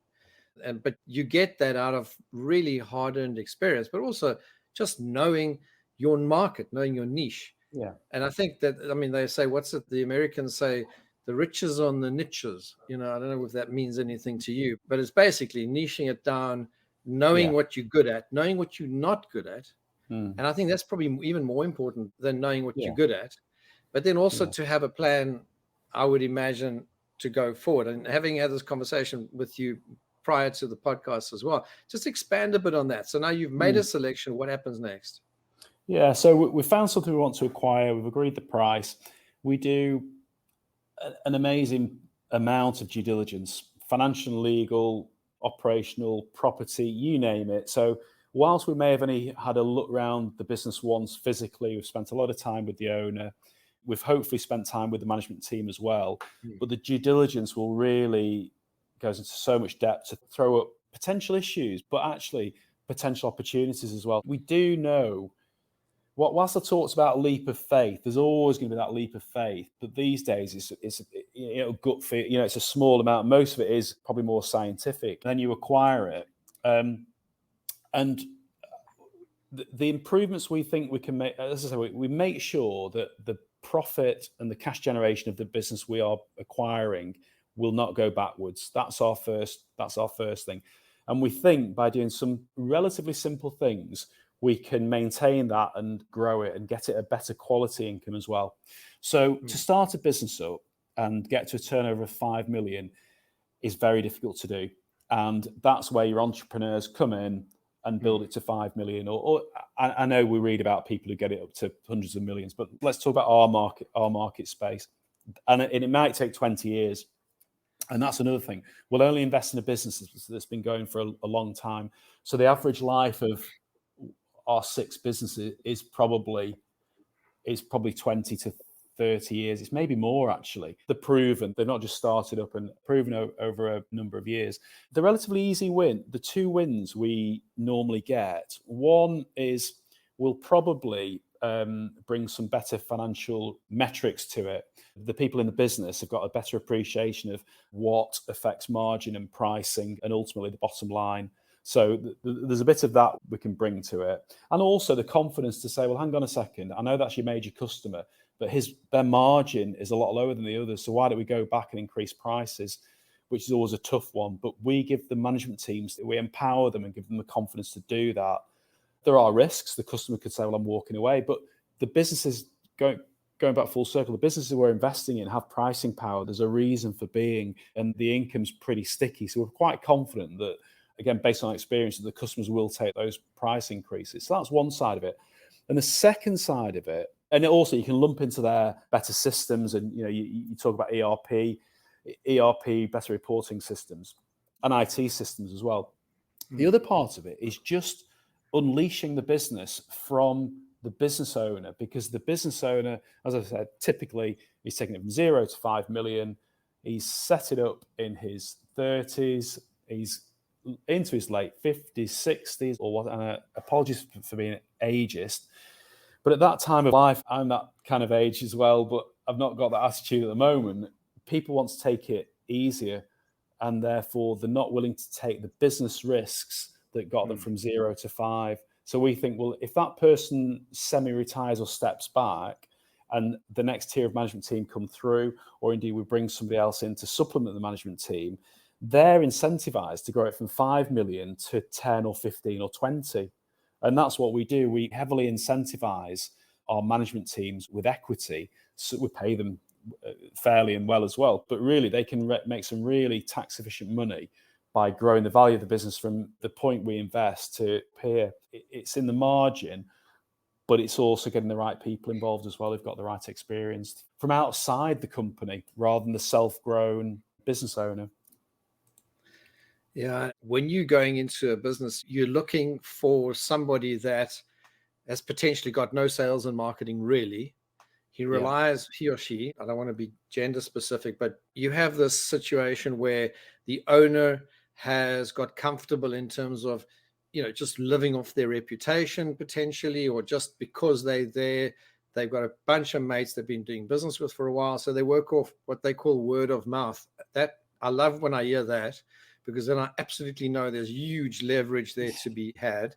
Speaker 1: But you get that out of really hard-earned experience, but also just knowing your market, knowing your niche.
Speaker 2: Yeah.
Speaker 1: And I think that, they say, the Americans say, the riches on the niches. I don't know if that means anything to you, but it's basically niching it down, knowing what you're good at, knowing what you're not good at. And I think that's probably even more important than knowing what you're good at. But then also to have a plan, I would imagine, to go forward. And having had this conversation with you prior to the podcast as well, just expand a bit on that. So now you've made a selection. What happens next?
Speaker 2: Yeah, so we found something we want to acquire. We've agreed the price. We do an amazing amount of due diligence, financial, legal, operational, property, you name it. So whilst we may have only had a look around the business once physically, we've spent a lot of time with the owner. We've hopefully spent time with the management team as well. But the due diligence will really goes into so much depth to throw up potential issues, but actually potential opportunities as well. We do know, whilst I talked about leap of faith, there's always going to be that leap of faith. But these days, it's gut feel. It's a small amount. Most of it is probably more scientific. Then you acquire it, and the improvements we think we can make. As I say, we make sure that the profit and the cash generation of the business we are acquiring will not go backwards. That's our first thing. And we think by doing some relatively simple things, we can maintain that and grow it and get it a better quality income as well. So to start a business up and get to a turnover of 5 million is very difficult to do. And that's where your entrepreneurs come in and build it to 5 million. Or I know we read about people who get it up to hundreds of millions, but let's talk about our market space. And it might take 20 years. And that's another thing. We'll only invest in a business that's been going for a long time. So the average life of our 6 businesses is probably 20 to 30 years. It's maybe more, actually. They're proven. They've not just started up and proven over a number of years. The relatively easy win, the two wins we normally get, one is we'll probably bring some better financial metrics to it. The people in the business have got a better appreciation of what affects margin and pricing and ultimately the bottom line. So there's a bit of that we can bring to it. And also the confidence to say, well, hang on a second, I know that's your major customer, but their margin is a lot lower than the others. So why don't we go back and increase prices, which is always a tough one. But we give the management teams, we empower them and give them the confidence to do that. There are risks. The customer could say, well, I'm walking away. But the businesses, going back full circle, the businesses we're investing in have pricing power. There's a reason for being, and the income's pretty sticky. So we're quite confident that, again, based on experience, that the customers will take those price increases. So that's one side of it. And the second side of it, and also you can lump into their better systems, and you talk about ERP, better reporting systems, and IT systems as well. The other part of it is just unleashing the business from the business owner, because the business owner, as I said, typically he's taking it from 0 to 5 million. He's set it up in his 30s. He's into his late 50s, 60s, or what. And apologies for being ageist, but at that time of life, I'm that kind of age as well, but I've not got that attitude at the moment. People want to take it easier, and therefore they're not willing to take the business risks that got them from 0 to 5. So we think, well, if that person semi-retires or steps back and the next tier of management team come through, or indeed we bring somebody else in to supplement the management team, they're incentivized to grow it from 5 million to 10 or 15 or 20. And that's what we do. We heavily incentivize our management teams with equity. So we pay them fairly and well as well. But really, they can make some really tax efficient money by growing the value of the business from the point we invest to here. It's in the margin, but it's also getting the right people involved as well. They've got the right experience from outside the company rather than the self-grown business owner.
Speaker 1: Yeah, when you're going into a business, you're looking for somebody that has potentially got no sales and marketing really. He relies, he or she, I don't want to be gender specific, but you have this situation where the owner has got comfortable in terms of, just living off their reputation potentially, or just because they're there, they've got a bunch of mates they've been doing business with for a while. So they work off what they call word of mouth. That I love when I hear that, because then I absolutely know there's huge leverage there to be had.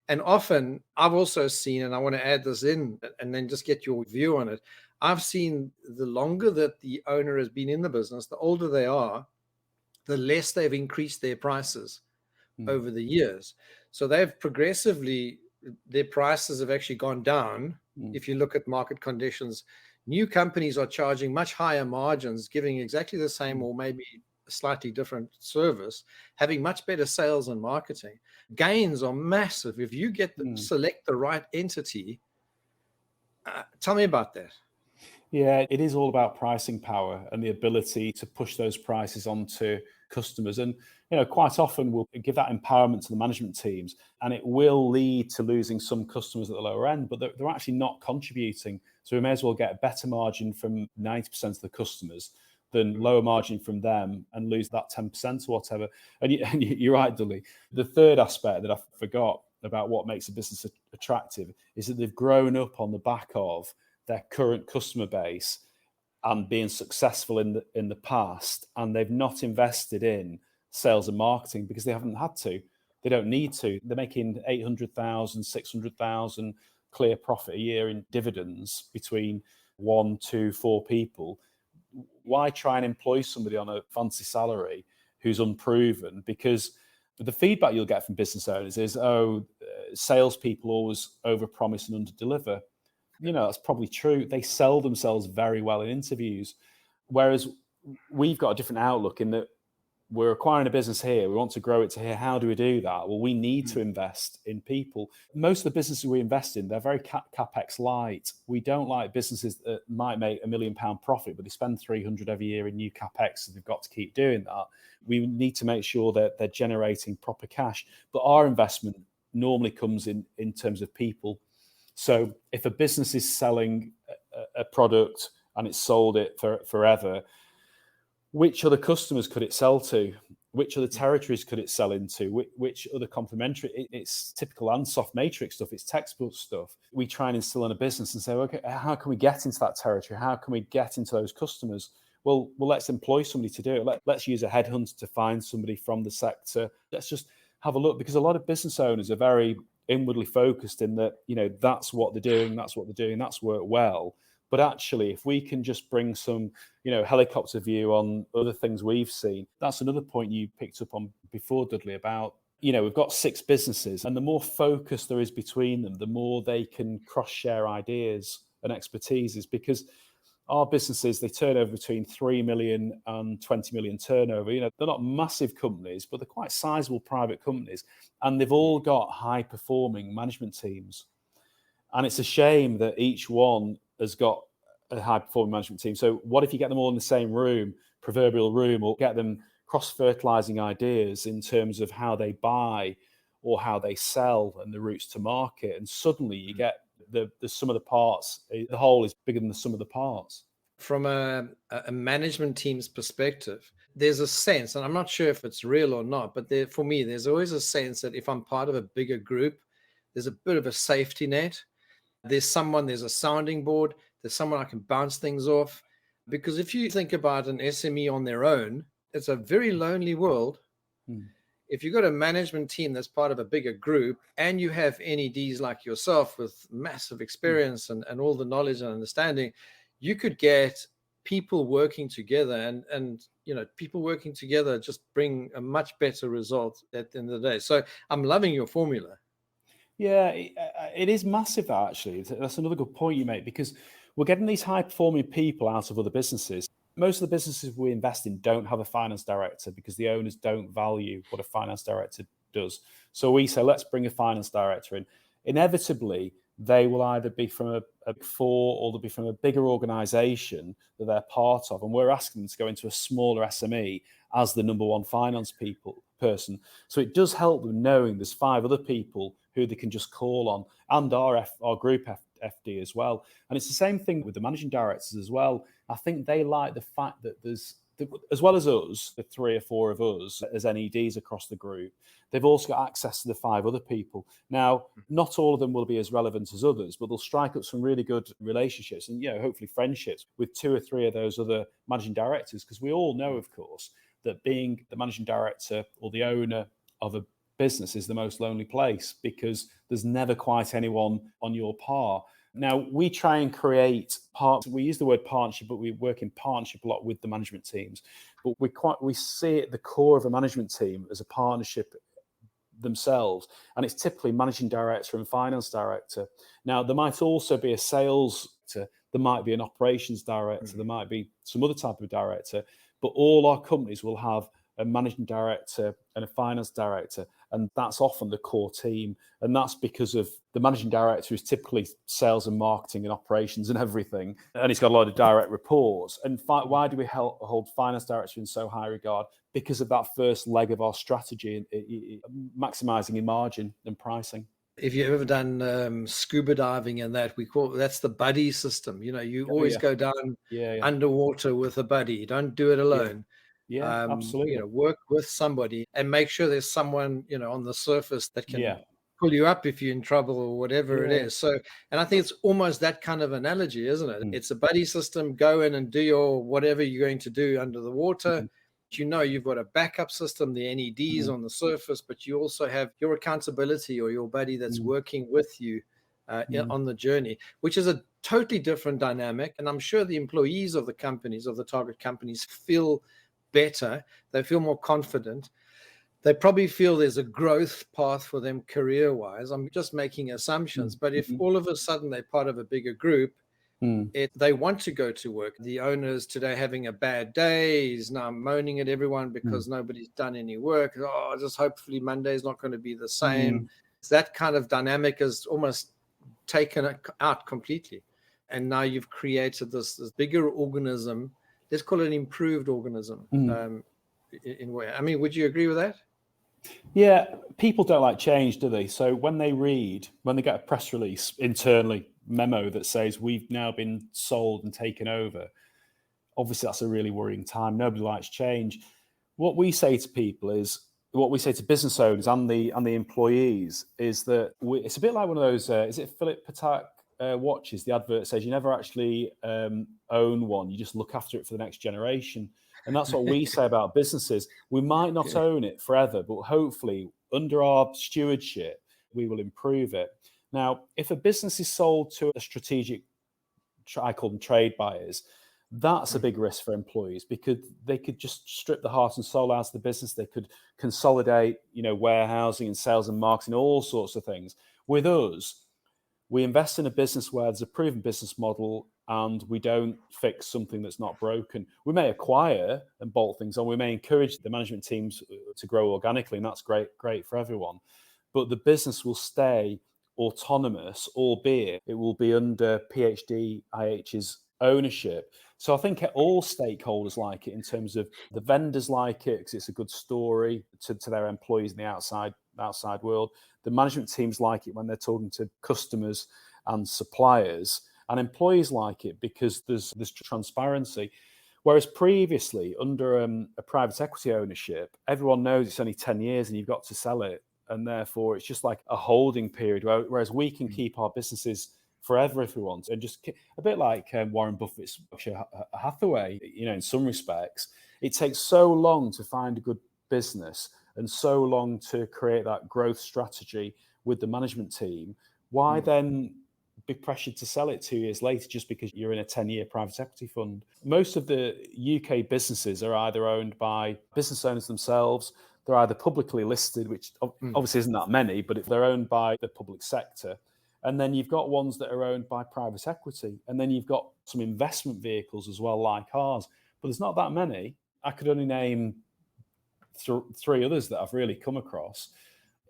Speaker 1: And often I've also seen, and I want to add this in and then just get your view on it. I've seen the longer that the owner has been in the business, the older they are, the less they've increased their prices over the years. So they've progressively, their prices have actually gone down. If you look at market conditions, new companies are charging much higher margins, giving exactly the same or maybe a slightly different service, having much better sales and marketing. Gains are massive if you get select the right entity. Tell me about that.
Speaker 2: Yeah, it is all about pricing power and the ability to push those prices onto customers. And quite often we'll give that empowerment to the management teams, and it will lead to losing some customers at the lower end, but they're actually not contributing. So we may as well get a better margin from 90% of the customers than lower margin from them and lose that 10% or whatever. And you're right, Dudley. The third aspect that I forgot about what makes a business attractive is that they've grown up on the back of their current customer base and being successful in the past, and they've not invested in sales and marketing because they haven't had to. They don't need to. They're making 800,000, 600,000 clear profit a year in dividends between 1, 2, 4 people. Why try and employ somebody on a fancy salary who's unproven? Because the feedback you'll get from business owners is, salespeople always overpromise and underdeliver. That's probably true. They sell themselves very well in interviews, whereas we've got a different outlook in that we're acquiring a business here. We want to grow it to here. How do we do that? Well, we need to invest in people. Most of the businesses we invest in, they're very capex light. We don't like businesses that might make £1 million profit, but they spend 300 every year in new capex, so they've got to keep doing that. We need to make sure that they're generating proper cash. But our investment normally comes in terms of people. So if a business is selling a product and it's sold it forever, which other customers could it sell to? Which other territories could it sell into? Which other complementary? It's typical and soft matrix stuff. It's textbook stuff. We try and instill in a business and say, okay, how can we get into that territory? How can we get into those customers? Well, let's employ somebody to do it. Let's use a headhunter to find somebody from the sector. Let's just have a look, because a lot of business owners are very inwardly focused in that, that's what they're doing, that's worked well. But actually, if we can just bring some, helicopter view on other things we've seen, that's another point you picked up on before, Dudley, about, we've got 6 businesses, and the more focus there is between them, the more they can cross-share ideas and expertises, because our businesses, they turn over between 3 million and 20 million turnover. They're not massive companies, but they're quite sizable private companies, and they've all got high-performing management teams. And it's a shame that each one has got a high-performing management team. So what if you get them all in the same room, proverbial room, or get them cross-fertilizing ideas in terms of how they buy or how they sell and the routes to market, and suddenly you get the sum of the parts. The whole is bigger than the sum of the parts.
Speaker 1: From a management team's perspective, there's a sense, and I'm not sure if it's real or not, but for me, there's always a sense that if I'm part of a bigger group, there's a bit of a safety net. There's a sounding board, there's someone I can bounce things off. Because if you think about an SME on their own, it's a very lonely world. If you've got a management team that's part of a bigger group, and you have NEDs like yourself with massive experience and all the knowledge and understanding, you could get people working together, and people working together just bring a much better result at the end of the day. So I'm loving your formula.
Speaker 2: Yeah, it is massive, actually. That's another good point you make, because we're getting these high-performing people out of other businesses. Most of the businesses we invest in don't have a finance director because the owners don't value what a finance director does. So we say, let's bring a finance director in. Inevitably, they will either be from a Big Four, or they'll be from a bigger organisation that they're part of. And we're asking them to go into a smaller SME as the number one finance person. So it does help them knowing there's 5 other people who they can just call on, and our group FD as well. And it's the same thing with the managing directors as well. I think they like the fact that there's, as well as us, the 3 or 4 of us as NEDs across the group, they've also got access to the 5 other people. Now, not all of them will be as relevant as others, but they'll strike up some really good relationships and, hopefully friendships with 2 or 3 of those other managing directors, because we all know, of course, that being the managing director or the owner of a business is the most lonely place, because there's never quite anyone on your par. Now, we try and create we use the word partnership, but we work in partnership a lot with the management teams. But we see at the core of a management team as a partnership themselves, and it's typically managing director and finance director. Now, there might also be a sales director, there might be an operations director, there might be some other type of director, but all our companies will have a managing director and a finance director, and that's often the core team. And that's because of the managing director is typically sales and marketing and operations and everything, and he's got a lot of direct reports. And why do we hold finance director in so high regard? Because of that first leg of our strategy, maximizing in margin and pricing.
Speaker 1: If you've ever done scuba diving and that's the buddy system. You always go down underwater with a buddy. You don't do it alone.
Speaker 2: Yeah, absolutely.
Speaker 1: Work with somebody and make sure there's someone, on the surface that can pull you up if you're in trouble or whatever it is. So, and I think it's almost that kind of analogy, isn't it? It's a buddy system. Go in and do your whatever you're going to do under the water. You've got a backup system, the NEDs on the surface, but you also have your accountability or your buddy that's working with you on the journey, which is a totally different dynamic. And I'm sure the employees of the target companies feel better. They feel more confident. They probably feel there's a growth path for them career-wise. I'm just making assumptions. But if all of a sudden they're part of a bigger group, they want to go to work. The owner's today having a bad day. He's now moaning at everyone because nobody's done any work. Just hopefully Monday's not going to be the same. That kind of dynamic is almost taken out completely. And now you've created this bigger organism. Let's call it an improved organism. In a way. I mean, would you agree with that?
Speaker 2: Yeah, people don't like change, do they? So when they get a press release internally memo that says we've now been sold and taken over, obviously that's a really worrying time. Nobody likes change. What we say to people is, what we say to business owners and the employees is that it's a bit like one of those, is it Philip Patek watches? The advert says you never actually own one, you just look after it for the next generation. And that's what we say about businesses. We might not own it forever, but hopefully under our stewardship, we will improve it. Now, if a business is sold to a strategic, I call them trade buyers, that's a big risk for employees, because they could just strip the heart and soul out of the business. They could consolidate, warehousing and sales and marketing, all sorts of things. With us, we invest in a business where there's a proven business model and we don't fix something that's not broken. We may acquire and bolt things on. We may encourage the management teams to grow organically, and that's great for everyone. But the business will stay autonomous, albeit it will be under PhD IH's ownership. So I think all stakeholders like it, in terms of the vendors like it because it's a good story to their employees in the outside world. The management teams like it when they're talking to customers and suppliers, and employees like it because there's transparency. Whereas previously, under a private equity ownership, everyone knows it's only 10 years and you've got to sell it. And therefore, it's just like a holding period, whereas we can keep our businesses forever if we want. And just a bit like Warren Buffett's Berkshire Hathaway, in some respects, it takes so long to find a good business and so long to create that growth strategy with the management team. Why then be pressured to sell it 2 years later just because you're in a 10-year private equity fund? Most of the UK businesses are either owned by business owners themselves, they're either publicly listed, which obviously isn't that many, but they're owned by the public sector. And then you've got ones that are owned by private equity. And then you've got some investment vehicles as well, like ours. But there's not that many. I could only name three others that I've really come across.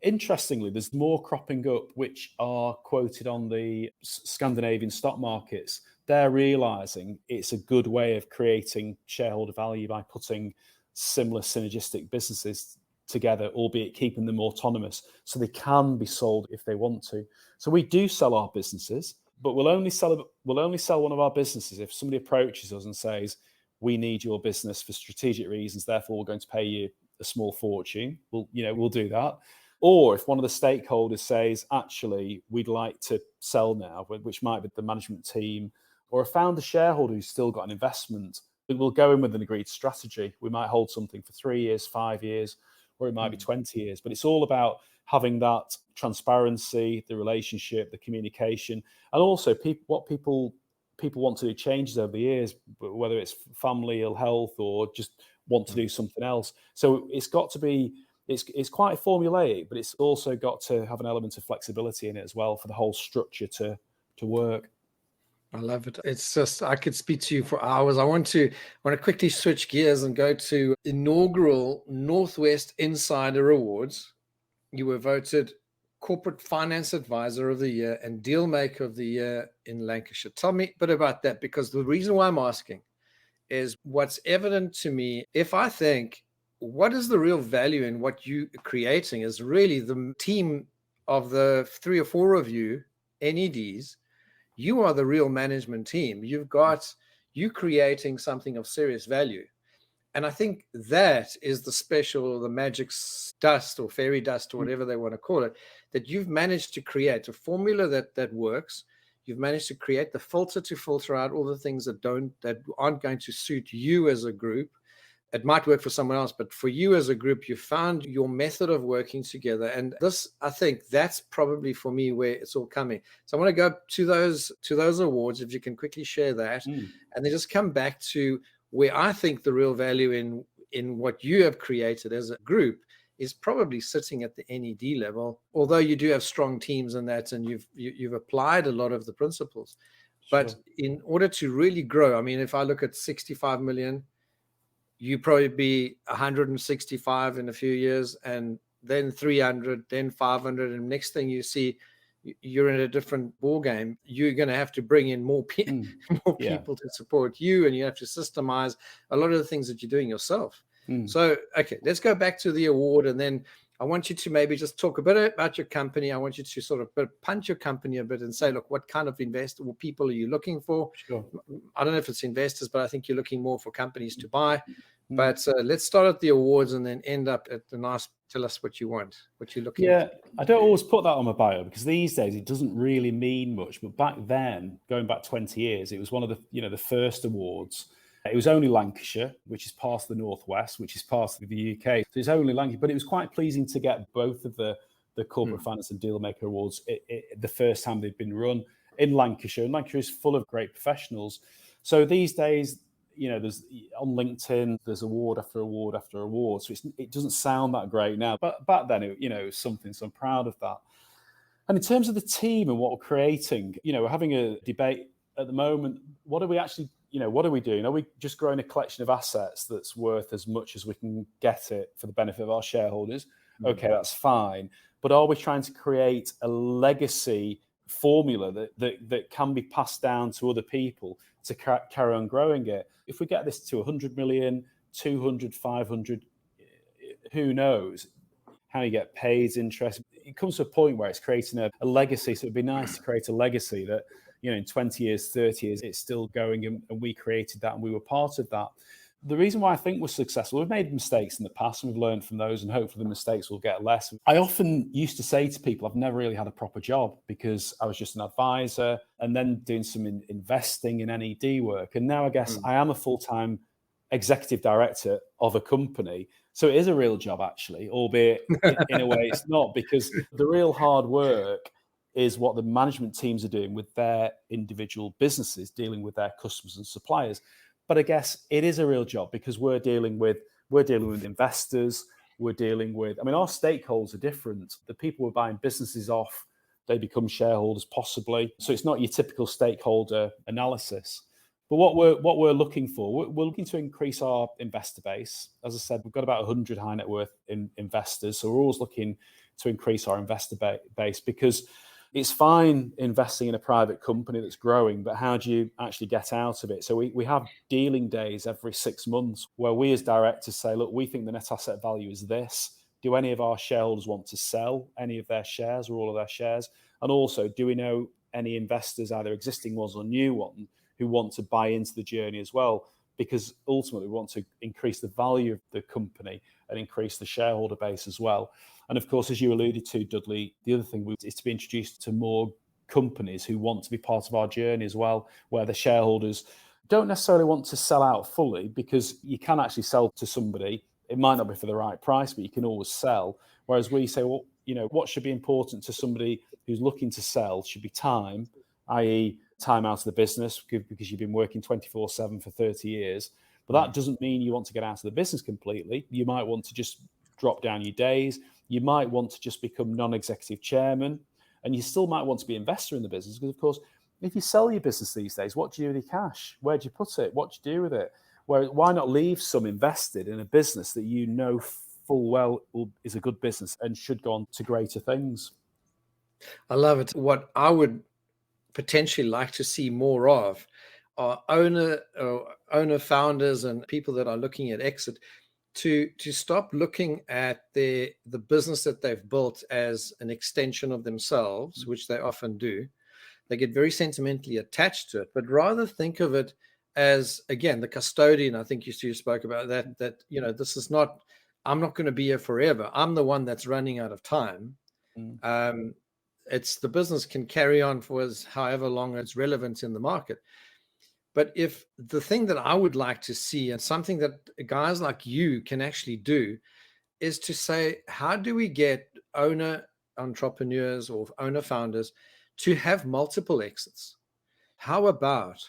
Speaker 2: Interestingly, there's more cropping up which are quoted on the Scandinavian stock markets. They're realizing it's a good way of creating shareholder value by putting similar synergistic businesses together, albeit keeping them autonomous, so they can be sold if they want to. So we do sell our businesses, but we'll only sell one of our businesses if somebody approaches us and says, we need your business for strategic reasons, therefore we're going to pay you a small fortune. We'll do that. Or if one of the stakeholders says, actually, we'd like to sell now, which might be the management team, or a founder shareholder who's still got an investment, we'll go in with an agreed strategy. We might hold something for 3 years, 5 years, or it might be 20 years. But it's all about having that transparency, the relationship, the communication, and also what people want to do changes over the years, whether it's family, ill health, or just want to do something else. So it's got to be, it's quite formulaic, but it's also got to have an element of flexibility in it as well for the whole structure to work.
Speaker 1: I love it. It's just, I could speak to you for hours. I want to quickly switch gears and go to inaugural Northwest Insider Awards. You were voted Corporate Finance Advisor of the Year and Deal Maker of the Year in Lancashire. Tell me a bit about that, because the reason why I'm asking is what's evident to me, if I think, what is the real value in what you're creating is really the team of the 3 or 4 of you, NEDs. You are the real management team. You creating something of serious value. And I think that is the special, the magic dust or fairy dust or whatever they want to call it, that you've managed to create a formula that works. You've managed to create the filter to filter out all the things that aren't going to suit you as a group. It might work for someone else, but for you as a group, you found your method of working together. And this, I think that's probably for me where it's all coming. So I want to go to those awards, if you can quickly share that, and then just come back to where I think the real value in what you have created as a group is probably sitting at the NED level, although you do have strong teams in that, and you've applied a lot of the principles. Sure. But in order to really grow, I mean, if I look at 65 million, you probably be 165 in a few years, and then 300, then 500, and next thing you see, you're in a different ball game. You're going to have to bring in more people to support you, and you have to systemize a lot of the things that you're doing yourself. So, okay, let's go back to the award, and then I want you to maybe just talk a bit about your company. I want you to sort of punch your company a bit and say, look, what kind of investor or people are you looking for?
Speaker 2: Sure.
Speaker 1: I don't know if it's investors, but I think you're looking more for companies to buy.
Speaker 2: Mm.
Speaker 1: But let's start at the awards and then end up at the nice, tell us what you want, what you're looking
Speaker 2: Yeah,
Speaker 1: for.
Speaker 2: I don't always put that on my bio because these days it doesn't really mean much. But back then, going back 20 years, it was one of the first awards. It was only Lancashire, which is part of the Northwest, which is part of the UK. So it's only Lancashire, but it was quite pleasing to get both of the Corporate Finance and Dealmaker Awards the first time they'd been run in Lancashire. And Lancashire is full of great professionals. So these days, there's on LinkedIn, there's award after award after award. So it doesn't sound that great now, but back then, it was something. So I'm proud of that. And in terms of the team and what we're creating, we're having a debate at the moment. What are we actually, what are we doing? Are we just growing a collection of assets that's worth as much as we can get it for the benefit of our shareholders? Okay, that's fine. But are we trying to create a legacy formula that can be passed down to other people to carry on growing it? If we get this to 100 million, 200, 500, who knows how you get paid, interest. It comes to a point where it's creating a legacy. So it'd be nice to create a legacy that, in 20 years, 30 years, it's still going, and we created that and we were part of that. The reason why I think we're successful, we've made mistakes in the past and we've learned from those, and hopefully the mistakes will get less. I often used to say to people, I've never really had a proper job because I was just an advisor and then doing some investing in NED work. And now I guess I am a full-time executive director of a company. So it is a real job, actually, albeit in a way it's not, because the real hard work is what the management teams are doing with their individual businesses, dealing with their customers and suppliers. But I guess it is a real job because we're dealing with investors. We're dealing with, our stakeholders are different. The people we're buying businesses off, they become shareholders possibly. So it's not your typical stakeholder analysis. But what we're looking for, we're looking to increase our investor base. As I said, we've got about 100 high net worth investors. So we're always looking to increase our investor base, because it's fine investing in a private company that's growing, but how do you actually get out of it? So we have dealing days every 6 months where we as directors say, look, we think the net asset value is this. Do any of our shareholders want to sell any of their shares or all of their shares? And also, do we know any investors, either existing ones or new ones, who want to buy into the journey as well? Because ultimately we want to increase the value of the company and increase the shareholder base as well. And of course, as you alluded to, Dudley, the other thing is to be introduced to more companies who want to be part of our journey as well, where the shareholders don't necessarily want to sell out fully, because you can actually sell to somebody. It might not be for the right price, but you can always sell. Whereas we say, well, what should be important to somebody who's looking to sell should be time, i.e. time out of the business, because you've been working 24/7 for 30 years. But that doesn't mean you want to get out of the business completely. You might want to just drop down your days. You might want to just become non-executive chairman, and you still might want to be investor in the business, because of course, if you sell your business these days, what do you do with your cash? Where do you put it? What do you do with it? Why not leave some invested in a business that you know full well is a good business and should go on to greater things?
Speaker 1: I love it. What I would potentially like to see more of are owner founders and people that are looking at exit to stop looking at the business that they've built as an extension of themselves, which they often do. They get very sentimentally attached to it, but rather think of it as, again, the custodian. I think you spoke about that this is not, I'm not going to be here forever. I'm the one that's running out of time. It's the business can carry on for however long it's relevant in the market. But if the thing that I would like to see, and something that guys like you can actually do, is to say, how do we get owner entrepreneurs or owner founders to have multiple exits? How about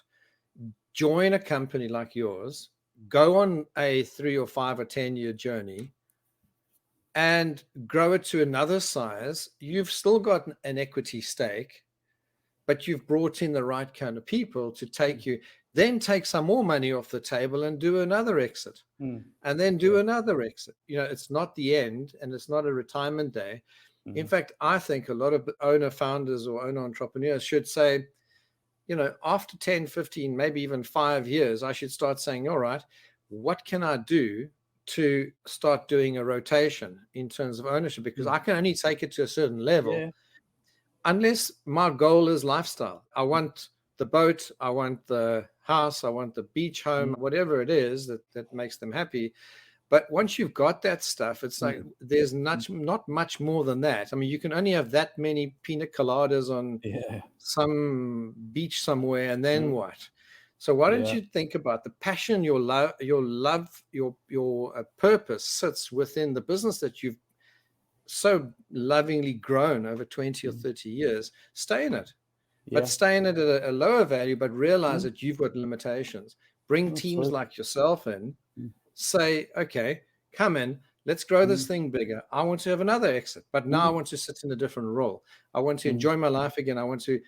Speaker 1: join a company like yours, go on a 3 or 5 or 10-year journey, and grow it to another size? You've still got an equity stake, but you've brought in the right kind of people to take you, then take some more money off the table and do another exit, and then do another exit. It's not the end, and it's not a retirement day. In fact, I think a lot of owner founders or owner entrepreneurs should say, after 10, 15, maybe even 5 years, I should start saying, all right, what can I do to start doing a rotation in terms of ownership, because I can only take it to a certain level unless my goal is lifestyle. I want the boat, I want the house, I want the beach home, whatever it is that makes them happy. But once you've got that stuff, it's like there's not much more than that. I mean, you can only have that many pina coladas on some beach somewhere, and then what? So why don't you think about the passion, your love, your purpose sits within the business that you've so lovingly grown over 20 or 30 years. Stay in it. But stay in it at a lower value, but realize that you've got limitations. Bring teams like yourself in. Say, okay, come in, let's grow this thing bigger. I want to have another exit, but now I want to sit in a different role. I want to enjoy my life again. I want to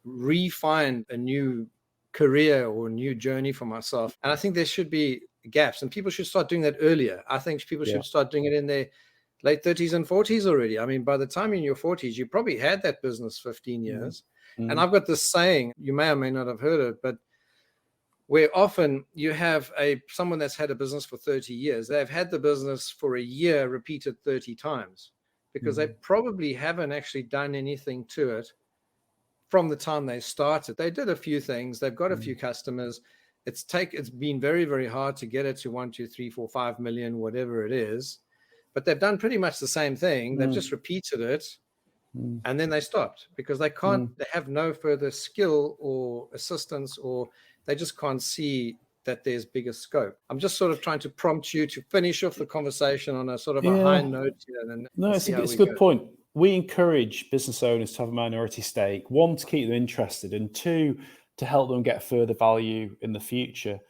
Speaker 1: refine a new career or a new journey for myself. And I think there should be gaps, and people should start doing that earlier. I think people should start doing it in their late 30s and 40s already. I mean, by the time you're in your 40s, you probably had that business 15 years. And I've got this saying, you may or may not have heard it, but where often you have someone that's had a business for 30 years, they've had the business for a year repeated 30 times because they probably haven't actually done anything to it from the time they started. They did a few things. They've got a few customers. It's been very, very hard to get it to 1, 2, 3, 4, 5 million, whatever it is. But they've done pretty much the same thing. They've just repeated it. And then they stopped because they have no further skill or assistance, or they just can't see that there's bigger scope. I'm just sort of trying to prompt you to finish off the conversation on a sort of a high note here.
Speaker 2: It's a good point. We encourage business owners to have a minority stake, 1, to keep them interested, and 2, to help them get further value in the future.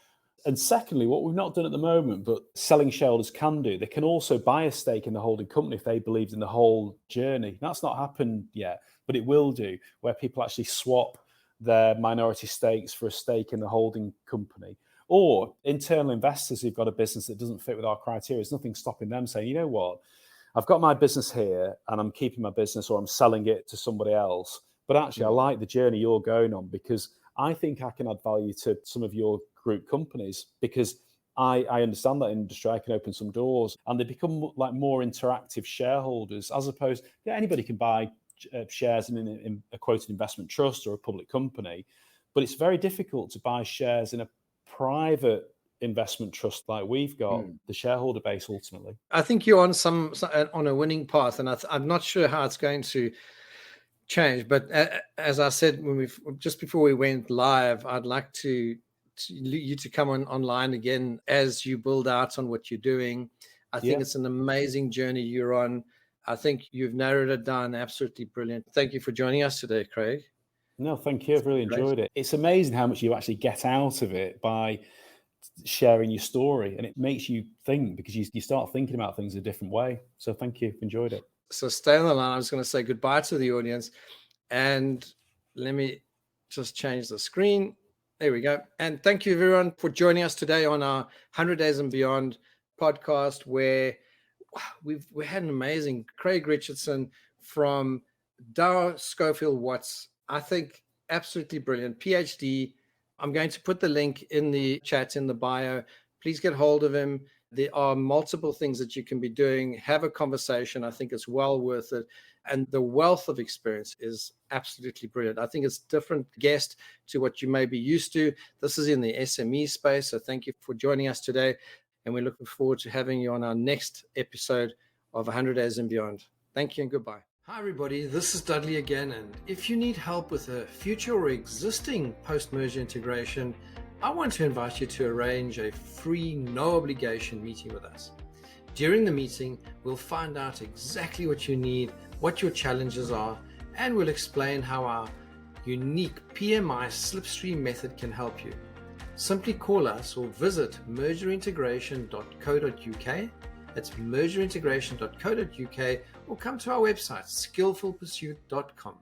Speaker 2: And secondly, what we've not done at the moment, but selling shareholders can do, they can also buy a stake in the holding company if they believed in the whole journey. That's not happened yet, but it will do, where people actually swap their minority stakes for a stake in the holding company. Or internal investors who've got a business that doesn't fit with our criteria, there's nothing stopping them saying, you know what, I've got my business here and I'm keeping my business, or I'm selling it to somebody else. But actually, I like the journey you're going on because I think I can add value to some of your group companies because I understand that industry. I can open some doors, and they become like more interactive shareholders, as opposed anybody can buy shares in a quoted investment trust or a public company, but it's very difficult to buy shares in a private investment trust like we've got, the shareholder base ultimately.
Speaker 1: I think you're on a winning path, and I'm not sure how it's going to change. But as I said, just before we went live, I'd like you to come online again as you build out on what you're doing. I think it's an amazing journey you're on. I think you've narrowed it down. Absolutely brilliant. Thank you for joining us today, Craig.
Speaker 2: No, thank you. I've really enjoyed it. It's amazing how much you actually get out of it by sharing your story, and it makes you think because you start thinking about things a different way. So thank you. Enjoyed it.
Speaker 1: So stay on the line. I was going to say goodbye to the audience, and let me just change the screen. There we go. And thank you everyone for joining us today on our 100 Days and Beyond podcast, where we had an amazing Craig Richardson from Dow Schofield Watts. I think absolutely brilliant PhD. I'm going to put the link in the chat in the bio. Please get hold of him. There are multiple things that you can be doing. Have a conversation. I think it's well worth it. And the wealth of experience is absolutely brilliant. I think it's different guest to what you may be used to. This is in the SME space. So thank you for joining us today. And we're looking forward to having you on our next episode of 100 Days and Beyond. Thank you and goodbye. Hi, everybody. This is Dudley again. And if you need help with a future or existing post-merger integration, I want to invite you to arrange a free, no obligation meeting with us. During the meeting, we'll find out exactly what you need, what your challenges are, and we'll explain how our unique PMI slipstream method can help you. Simply call us or visit mergerintegration.co.uk. That's mergerintegration.co.uk, or come to our website, skillfulpursuit.com.